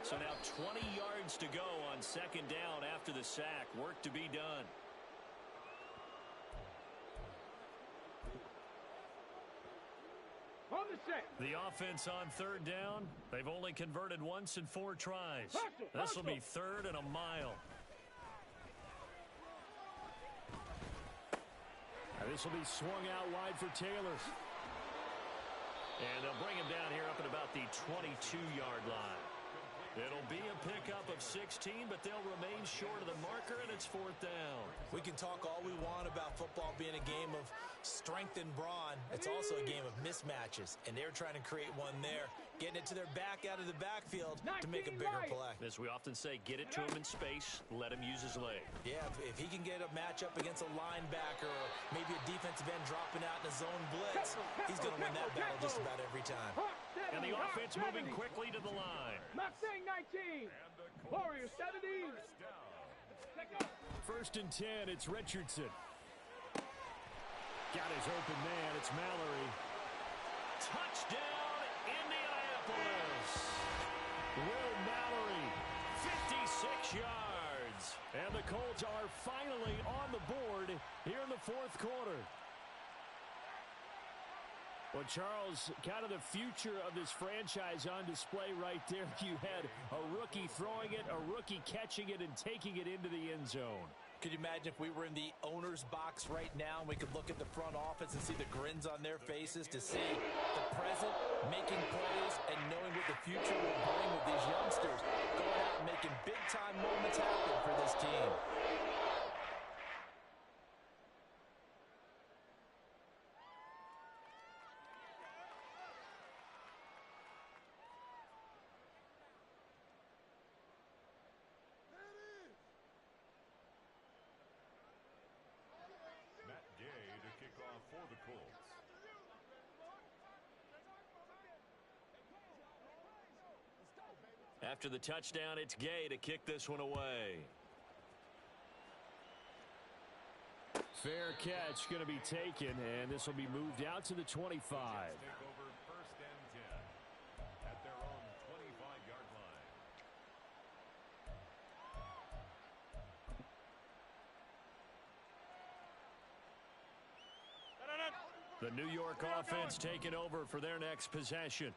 [SPEAKER 1] So now 20 yards to go on 2nd down after the sack. Work to be done. The offense on 3rd down, they've only converted once in 4 tries. This will be 3rd and a mile. This will be swung out wide for Taylor. And they'll bring him down here up at about the 22-yard line. It'll be a pickup of 16, but they'll remain short of the marker, and it's 4th down.
[SPEAKER 2] We can talk all we want about football being a game of strength and brawn. It's also a game of mismatches, and they're trying to create one there, getting it to their back out of the backfield to make a bigger play.
[SPEAKER 1] As we often say, get it to him in space, let him use his leg.
[SPEAKER 2] Yeah, if he can get a matchup against a linebacker or maybe a defensive end dropping out in a zone blitz, he's going to win that battle just about every time.
[SPEAKER 1] And the offense moving quickly to the line.
[SPEAKER 3] Mustang 19. Warriors 70.
[SPEAKER 4] 1st and 10, it's Richardson. Got his open man, it's Mallory.
[SPEAKER 1] Touchdown, Indianapolis.
[SPEAKER 4] Will Mallory, 56 yards. And the Colts are finally on the board here in the 4th quarter. Well, Charles, kind of the future of this franchise on display right there. You had a rookie throwing it, a rookie catching it, and taking it into the end zone.
[SPEAKER 2] Could you imagine if we were in the owner's box right now and we could look at the front office and see the grins on their faces to see the present, making plays, and knowing what the future will bring with these youngsters going out and making big-time moments happen for this team.
[SPEAKER 1] After the touchdown, it's Gay to kick this one away.
[SPEAKER 4] Fair catch going to be taken, and this will be moved out to the 25. The New York offense taking over for their next possession.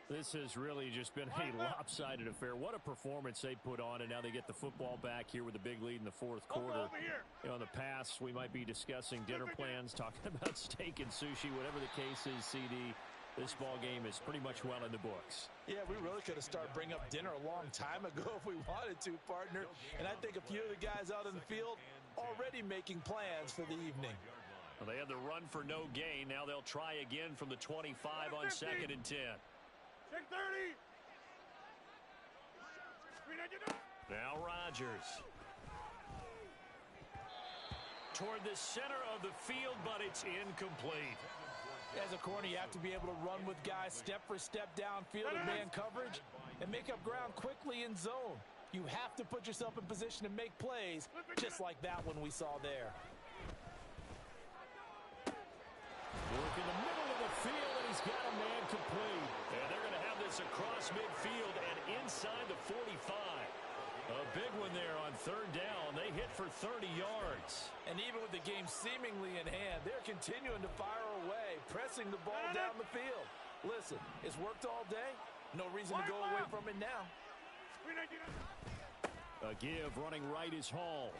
[SPEAKER 4] This has really just been a lopsided affair. What a performance they put on, and now they get the football back here with a big lead in the 4th quarter. You know, in the past, we might be discussing dinner plans, talking about steak and sushi, whatever the case is, CD. This ball game is pretty much well in the books.
[SPEAKER 2] Yeah, we really could have started bringing up dinner a long time ago if we wanted to, partner. And I think a few of the guys out in the field already making plans for the evening.
[SPEAKER 1] Well, they had the run for no gain. Now they'll try again from the 25 on 2nd and 10.
[SPEAKER 3] Check 30.
[SPEAKER 1] Now Rodgers. Toward the center of the field, but it's incomplete.
[SPEAKER 2] As a corner, you have to be able to run with guys step for step downfield in man coverage. and make up ground quickly in zone. You have to put yourself in position to make plays, just like that one we saw there.
[SPEAKER 4] Work in the middle of the field, and he's got a man complete.
[SPEAKER 1] And they're going to have this across midfield and inside the 45. A big one there on third down. They hit for 30 yards.
[SPEAKER 2] And even with the game seemingly in hand, they're continuing to fire away, pressing the ball down the field. Listen, it's worked all day. No reason to go away from it now.
[SPEAKER 4] A give running right is Hall.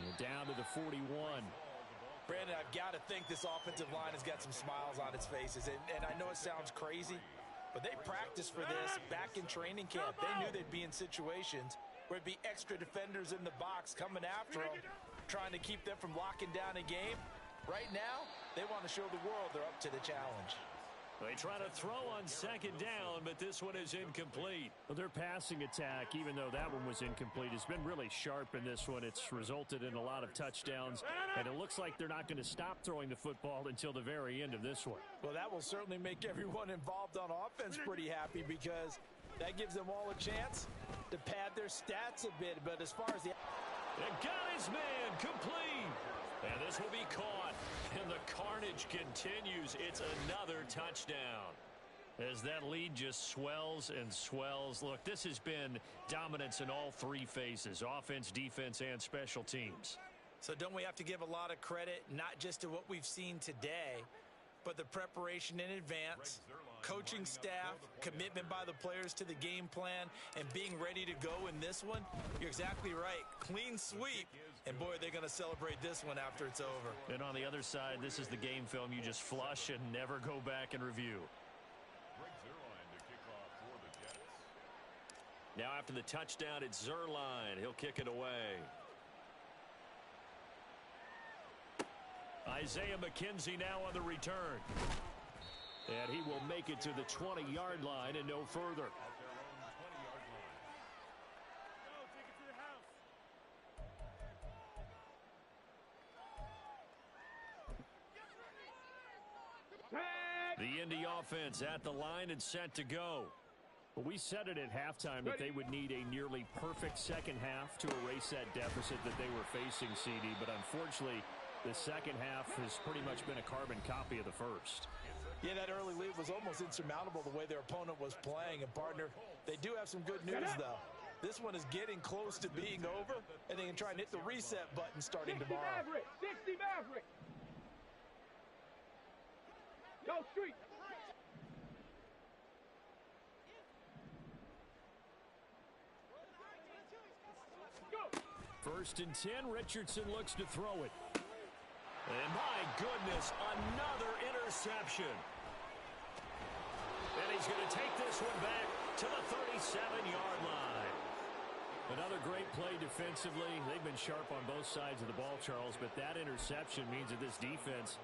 [SPEAKER 4] And down to the 41.
[SPEAKER 2] Brandon, I've got to think this offensive line has got some smiles on its faces. And I know it sounds crazy, but they practiced for this back in training camp. They knew they'd be in situations where it'd be extra defenders in the box coming after them, trying to keep them from locking down a game. Right now, they want to show the world they're up to the challenge.
[SPEAKER 1] They try to throw on second down, but this one is incomplete.
[SPEAKER 4] Well, their passing attack, even though that one was incomplete, has been really sharp in this one. It's resulted in a lot of touchdowns, and it looks like they're not going to stop throwing the football until the very end of this one.
[SPEAKER 2] Well, that will certainly make everyone involved on offense pretty happy, because that gives them all a chance to pad their stats a bit. But as far as the...
[SPEAKER 1] And got his man complete. And this will be caught. And the carnage continues. It's another touchdown. As that lead just swells and swells. Look, this has been dominance in all three phases. Offense, defense, and special teams.
[SPEAKER 2] So don't we have to give a lot of credit, not just to what we've seen today, but the preparation in advance, coaching staff, commitment by the players to the game plan, and being ready to go in this one? You're exactly right. Clean sweep. And, boy, they're going to celebrate this one after it's over.
[SPEAKER 1] And on the other side, this is the game film you just flush and never go back and review. Now after the touchdown, it's Zerline. He'll kick it away. Isaiah McKenzie now on the return. And he will make it to the 20-yard line and no further. The Indy offense at the line and set to go.
[SPEAKER 4] Well, we said it at halftime that they would need a nearly perfect second half to erase that deficit that they were facing, CD. But unfortunately, the second half has pretty much been a carbon copy of the first.
[SPEAKER 2] Yeah, that early lead was almost insurmountable the way their opponent was playing. And, partner, they do have some good news, though. This one is getting close to being over, and they can try and hit the reset button starting tomorrow.
[SPEAKER 3] 60 Maverick. Go street.
[SPEAKER 4] First and 10, Richardson looks to throw it.
[SPEAKER 1] And my goodness, another interception. And he's going to take this one back to the 37-yard line.
[SPEAKER 4] Another great play defensively. They've been sharp on both sides of the ball, Charles, but that interception means that this defense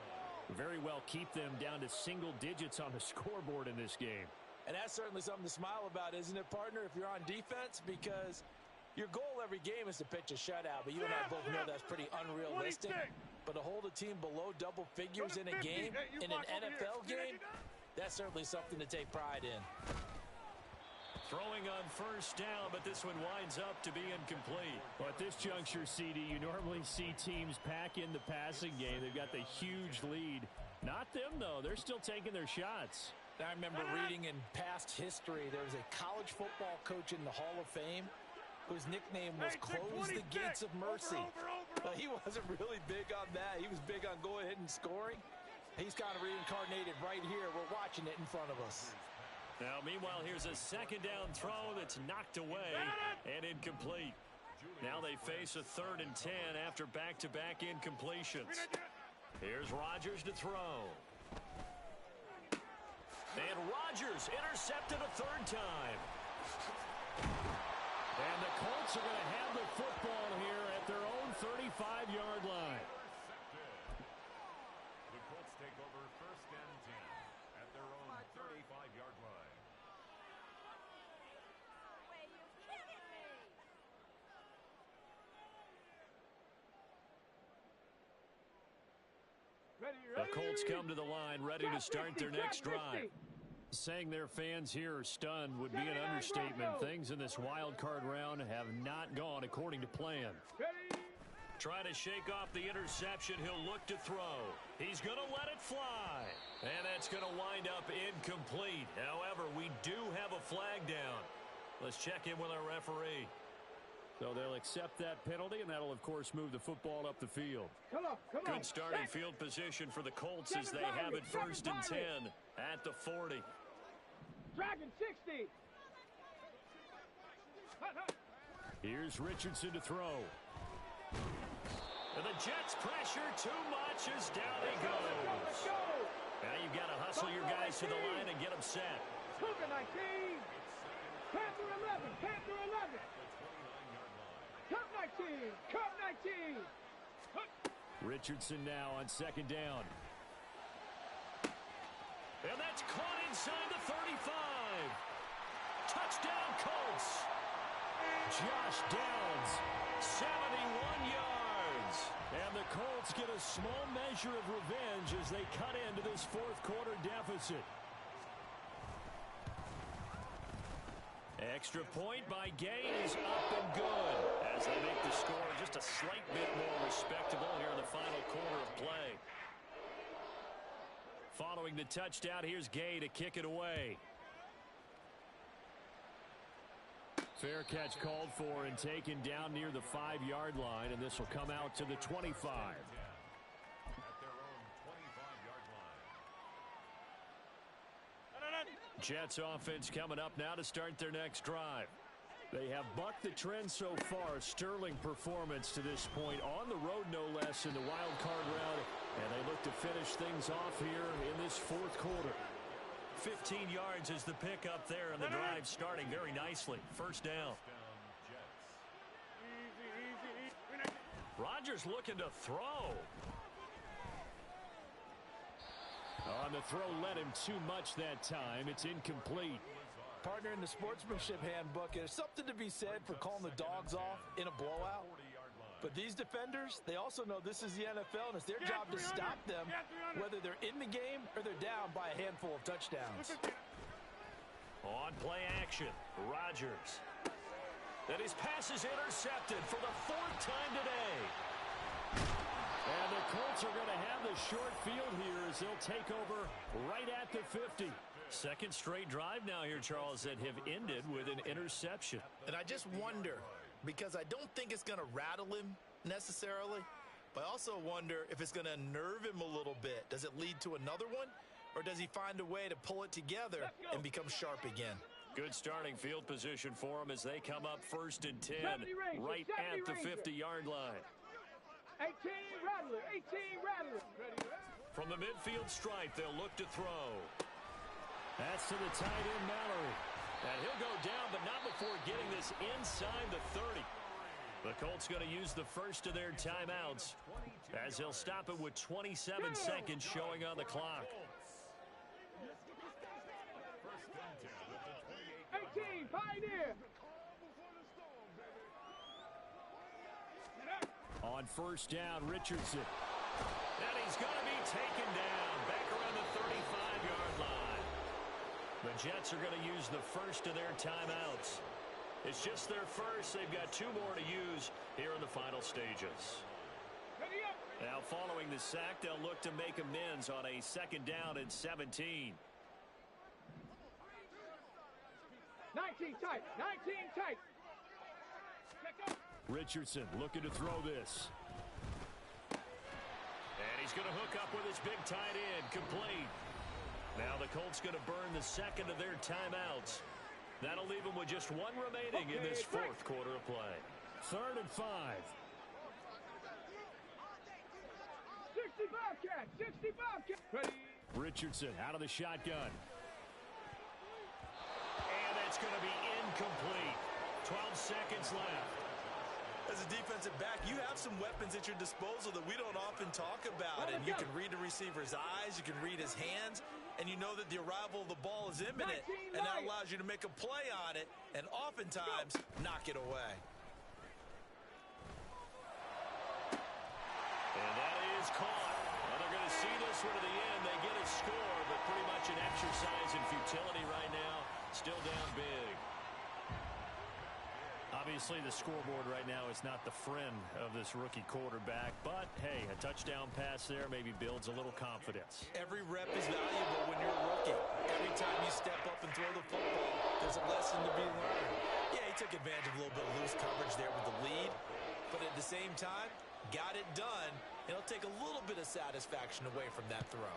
[SPEAKER 4] very well keep them down to single digits on the scoreboard in this game.
[SPEAKER 2] And that's certainly something to smile about, isn't it, partner, if you're on defense? Because your goal every game is to pitch a shutout, but you and I both know that's pretty unrealistic. But to hold a team below double figures in a game, in an NFL game, that's certainly something to take pride in.
[SPEAKER 1] Throwing on first down, but this one winds up to be incomplete.
[SPEAKER 4] Well, at this juncture, CD, you normally see teams pack in the passing game. They've got the huge lead. Not them, though. They're still taking their shots.
[SPEAKER 2] I remember reading in past history, there was a college football coach in the Hall of Fame whose nickname was Close the Gates of Mercy. He wasn't really big on that. He was big on go ahead and scoring. He's kind of reincarnated right here. We're watching it in front of us.
[SPEAKER 1] Now, meanwhile, here's a second down throw that's knocked away and incomplete. Now they face a 3rd and 10 after back-to-back incompletions. Here's Rodgers to throw. And Rodgers intercepted a 3rd time. And the Colts are going to have the football here at their own 35-yard line.
[SPEAKER 5] The Colts take over 1st and 10 at their own 35-yard line.
[SPEAKER 1] The Colts come to the line ready to start their next drive.
[SPEAKER 4] Saying their fans here are stunned would be an understatement. Things in this wild card round have not gone according to plan.
[SPEAKER 1] Trying to shake off the interception. He'll look to throw. He's going to let it fly. And that's going to wind up incomplete. However, we do have a flag down. Let's check in with our referee.
[SPEAKER 4] So they'll accept that penalty, and that'll, of course, move the football up the field.
[SPEAKER 3] Come on.
[SPEAKER 1] Good starting field position for the Colts as they have it 1st and 10 at the 40.
[SPEAKER 3] Dragon 60.
[SPEAKER 4] Here's Richardson to throw.
[SPEAKER 1] And the Jets pressure too much as down he goes. Now you've got to hustle your guys to the line and get them set.
[SPEAKER 3] Cougar 19. Panther 11. Panther 11. Cup 19. Cup 19.
[SPEAKER 4] Richardson now on 2nd down.
[SPEAKER 1] And that's caught inside the 35. Touchdown, Colts.
[SPEAKER 4] Josh Downs,
[SPEAKER 1] 71 yards.
[SPEAKER 4] And the Colts get a small measure of revenge as they cut into this 4th quarter deficit.
[SPEAKER 1] Extra point by Gay is up and good as they make the score just a slight bit more respectable here in the final quarter of play. Following the touchdown, here's Gay to kick it away.
[SPEAKER 4] Fair catch called for and taken down near the 5-yard line, and this will come out to the 25.
[SPEAKER 1] Jets offense coming up now to start their next drive.
[SPEAKER 4] They have bucked the trend so far. Sterling performance to this point on the road, no less, in the wild card round, and they look to finish things off here in this 4th quarter.
[SPEAKER 1] 15 yards is the pickup there, and the drive starting very nicely. 1st down. Rodgers looking to throw.
[SPEAKER 4] On the throw, led him too much that time. It's incomplete.
[SPEAKER 2] Partner, in the sportsmanship handbook, there's something to be said for calling the dogs off in a blowout. But these defenders, they also know this is the NFL, and it's their job to stop them, whether they're in the game or they're down by a handful of touchdowns.
[SPEAKER 1] On play action, Rodgers. And his pass is intercepted for the 4th time today.
[SPEAKER 4] And the Colts are going to have the short field here as they'll take over right at the 50.
[SPEAKER 1] 2nd straight drive now here, Charles, that have ended with an interception.
[SPEAKER 6] And I just wonder, because I don't think it's going to rattle him necessarily, but I also wonder if it's going to unnerve him a little bit. Does it lead to another one, or does he find a way to pull it together and become sharp again?
[SPEAKER 1] Good starting field position for him as they come up 1st and 10 right at the 50-yard line.
[SPEAKER 3] 18 Rattler. 18 Rattler.
[SPEAKER 1] From the midfield stripe, they'll look to throw.
[SPEAKER 4] That's to the tight end, Mallory.
[SPEAKER 1] And he'll go down, but not before getting this inside the 30. The Colts going to use the first of their timeouts as they'll stop it with 27 seconds showing on the clock.
[SPEAKER 3] 18 Pioneer.
[SPEAKER 4] On 1st down, Richardson.
[SPEAKER 1] And he's going to be taken down back around the 35-yard line. The Jets are going to use the first of their timeouts. It's just their first. They've got 2 more to use here in the final stages. Now, following the sack, they'll look to make amends on a 2nd down and 17.
[SPEAKER 3] 19 tight. 19 tight.
[SPEAKER 4] Richardson looking to throw this.
[SPEAKER 1] And he's going to hook up with his big tight end. Complete. Now the Colts going to burn the 2nd of their timeouts. That'll leave them with just 1 remaining in this 4th quarter of play.
[SPEAKER 4] 3rd and 5.
[SPEAKER 3] 60 Bobcat. 60 Bobcat. Ready.
[SPEAKER 4] Richardson out of the shotgun.
[SPEAKER 1] And that's going to be incomplete. 12 seconds left.
[SPEAKER 6] As a defensive back, you have some weapons at your disposal that we don't often talk about. And you can read the receiver's eyes, you can read his hands, and you know that the arrival of the ball is imminent. And that allows you to make a play on it and oftentimes knock it away.
[SPEAKER 1] And that is caught. Well, they're going to see this one to the end. They get a score, but pretty much an exercise in futility right now. Still down big.
[SPEAKER 4] Obviously, the scoreboard right now is not the friend of this rookie quarterback. But, hey, a touchdown pass there maybe builds a little confidence.
[SPEAKER 2] Every rep is valuable when you're a rookie. Every time you step up and throw the football, there's a lesson to be learned. Yeah, he took advantage of a little bit of loose coverage there with the lead. But at the same time, got it done. It'll take a little bit of satisfaction away from that throw.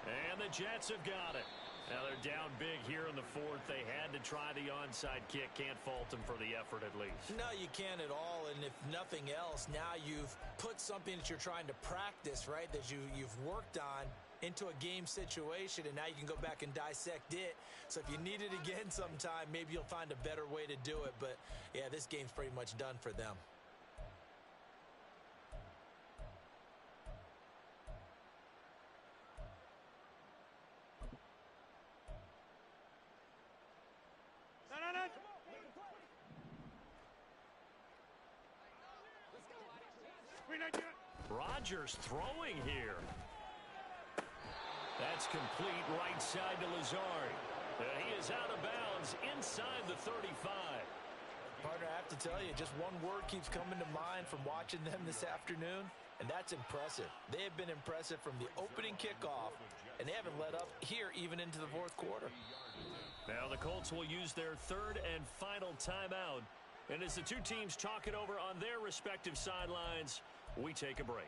[SPEAKER 1] And the Jets have got it. Now they're down big here in the fourth. They had to try the onside kick. Can't fault them for the effort at least.
[SPEAKER 2] No, you can't at all. And if nothing else, now you've put something that you're trying to practice, right, that you've worked on into a game situation, and now you can go back and dissect it. So if you need it again sometime, maybe you'll find a better way to do it. But, yeah, this game's pretty much done for them.
[SPEAKER 1] Rodgers throwing here. That's complete right side to Lazard. He is out of bounds inside the 35.
[SPEAKER 2] Partner, I have to tell you, just one word keeps coming to mind from watching them this afternoon, and that's impressive. They have been impressive from the opening kickoff, and they haven't let up here even into the fourth quarter.
[SPEAKER 1] Now the Colts will use their third and final timeout. And as the two teams talk it over on their respective sidelines, we take a break.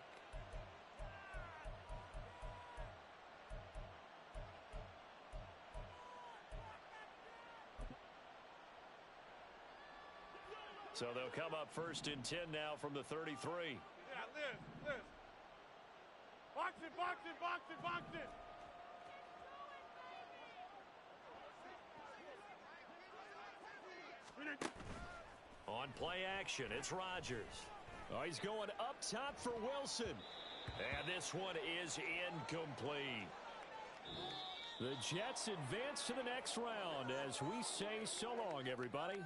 [SPEAKER 1] So they'll come up first and 10 now from the 33.
[SPEAKER 3] Yeah, Liz. Box it.
[SPEAKER 1] On play action, it's Rodgers. Oh, he's going up top for Wilson. And this one is incomplete. The Jets advance to the next round as we say so long, everybody.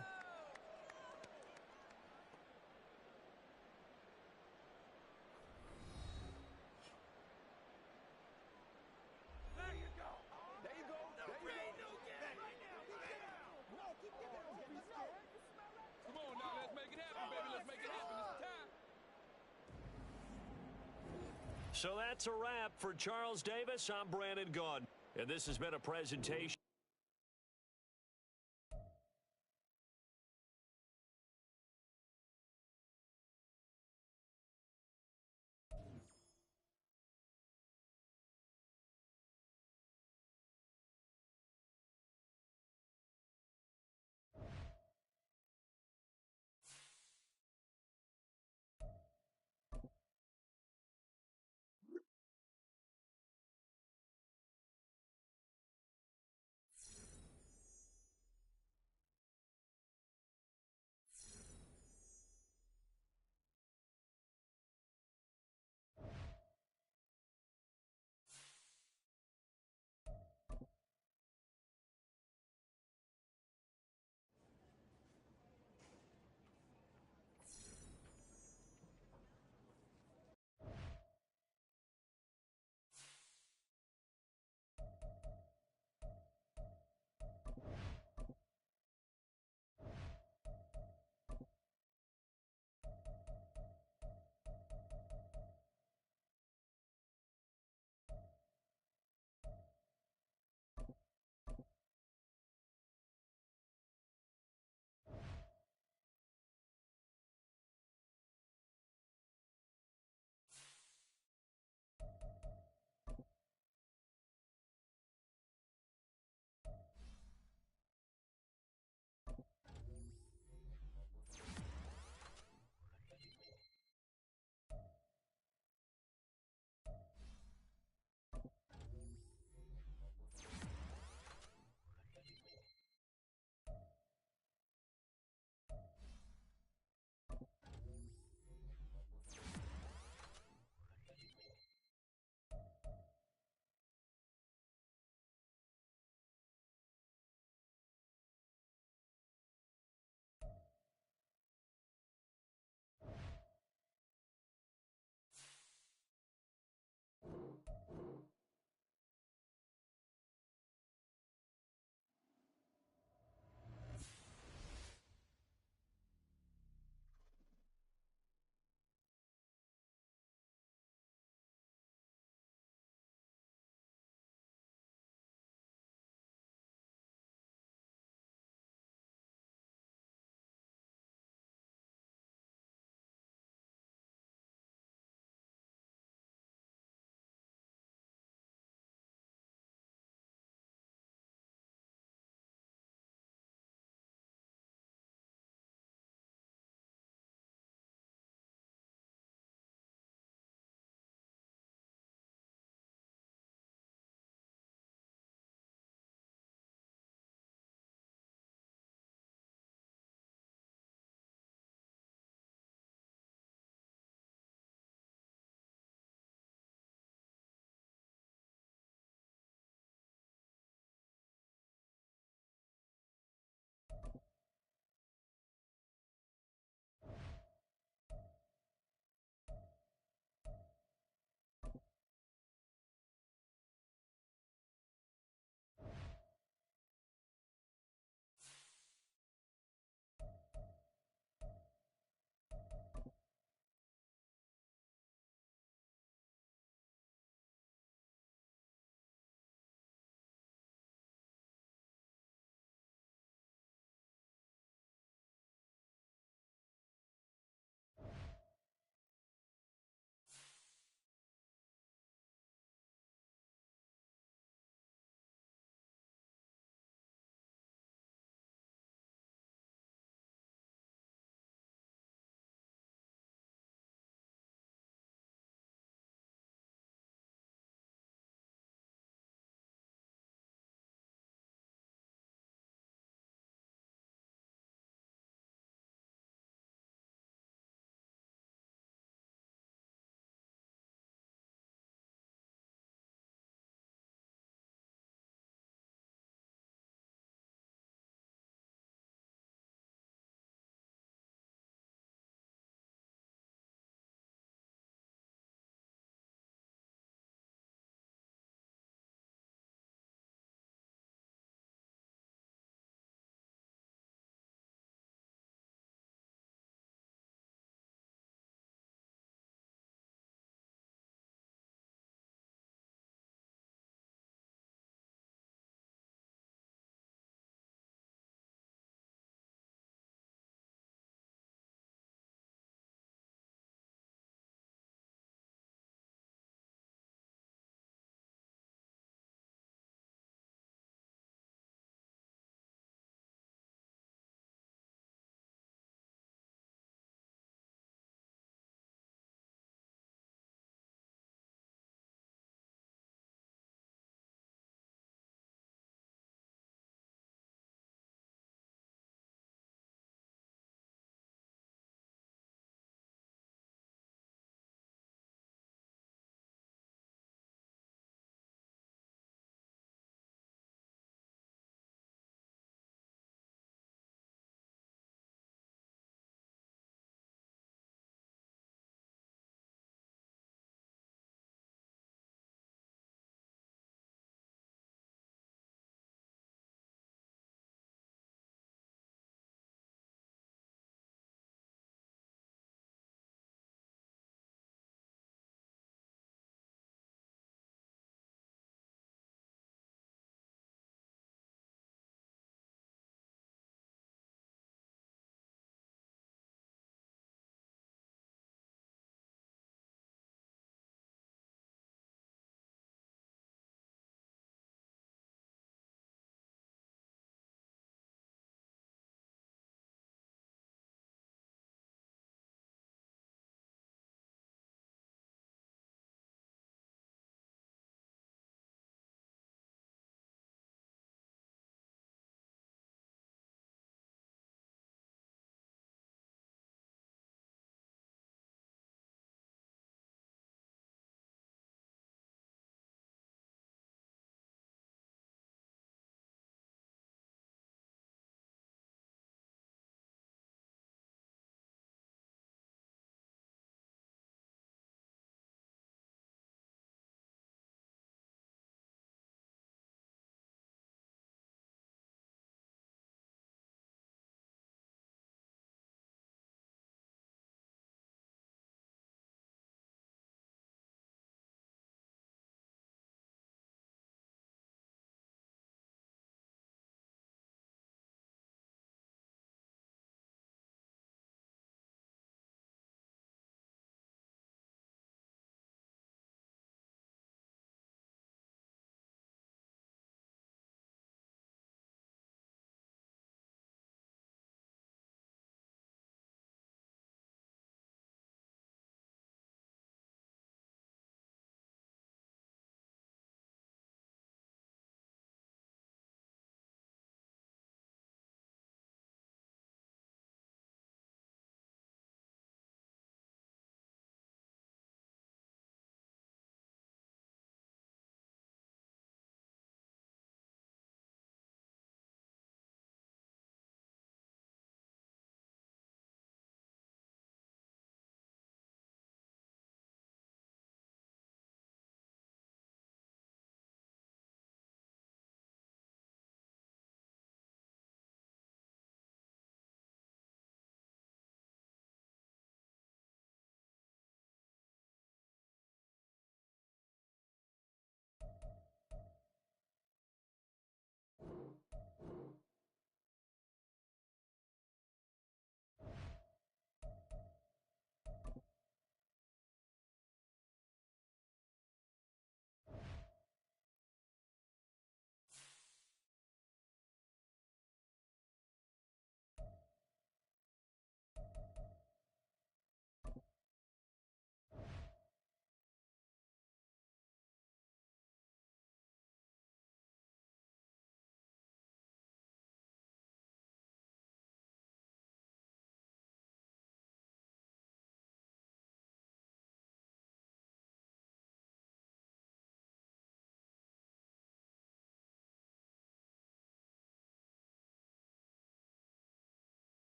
[SPEAKER 1] So that's a wrap for Charles Davis. I'm Brandon Gaudin, and this has been a presentation.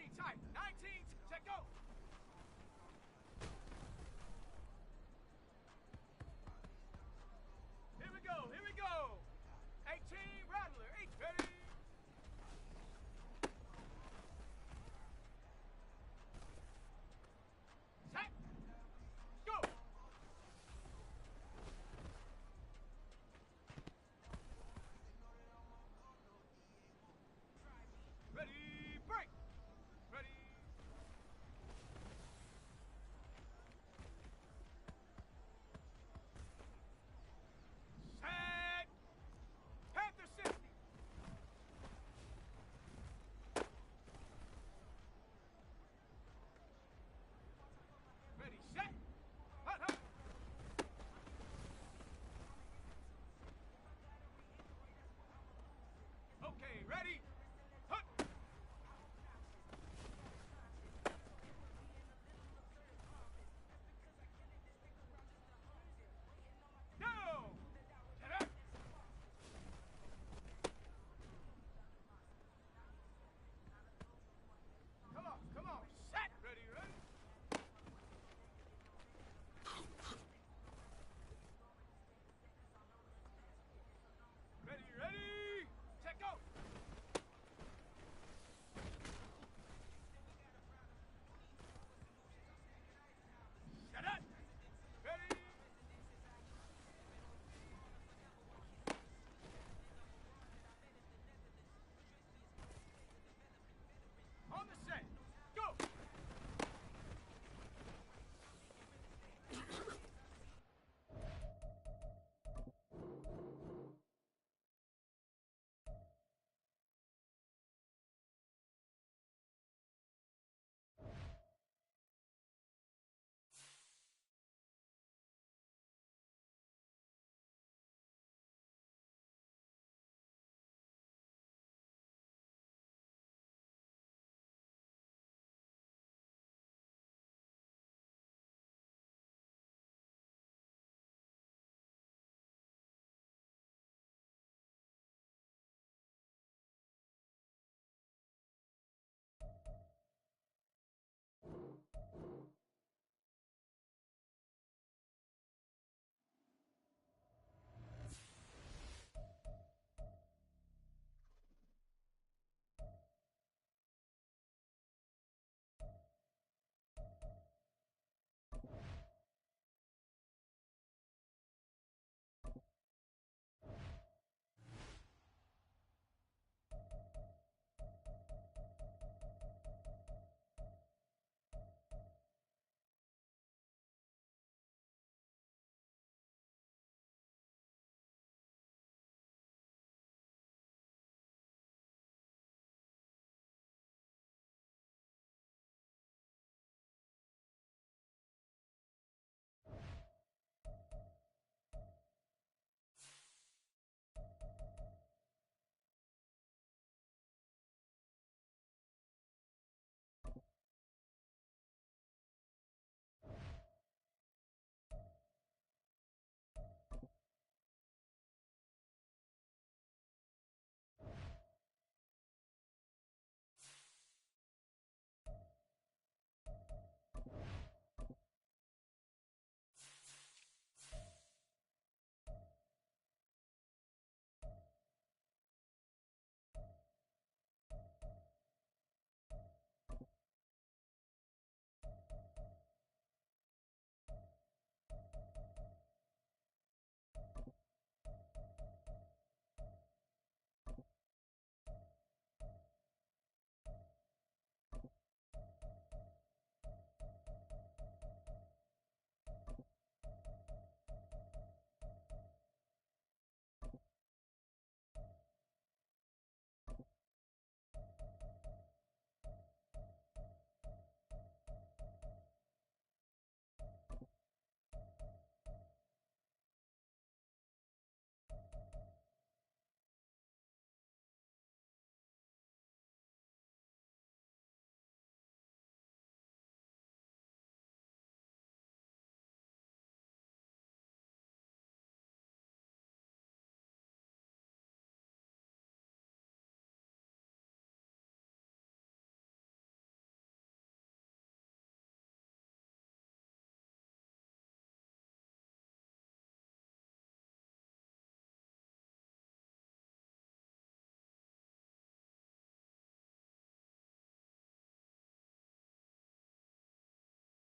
[SPEAKER 3] 19 tight. 19, set, go.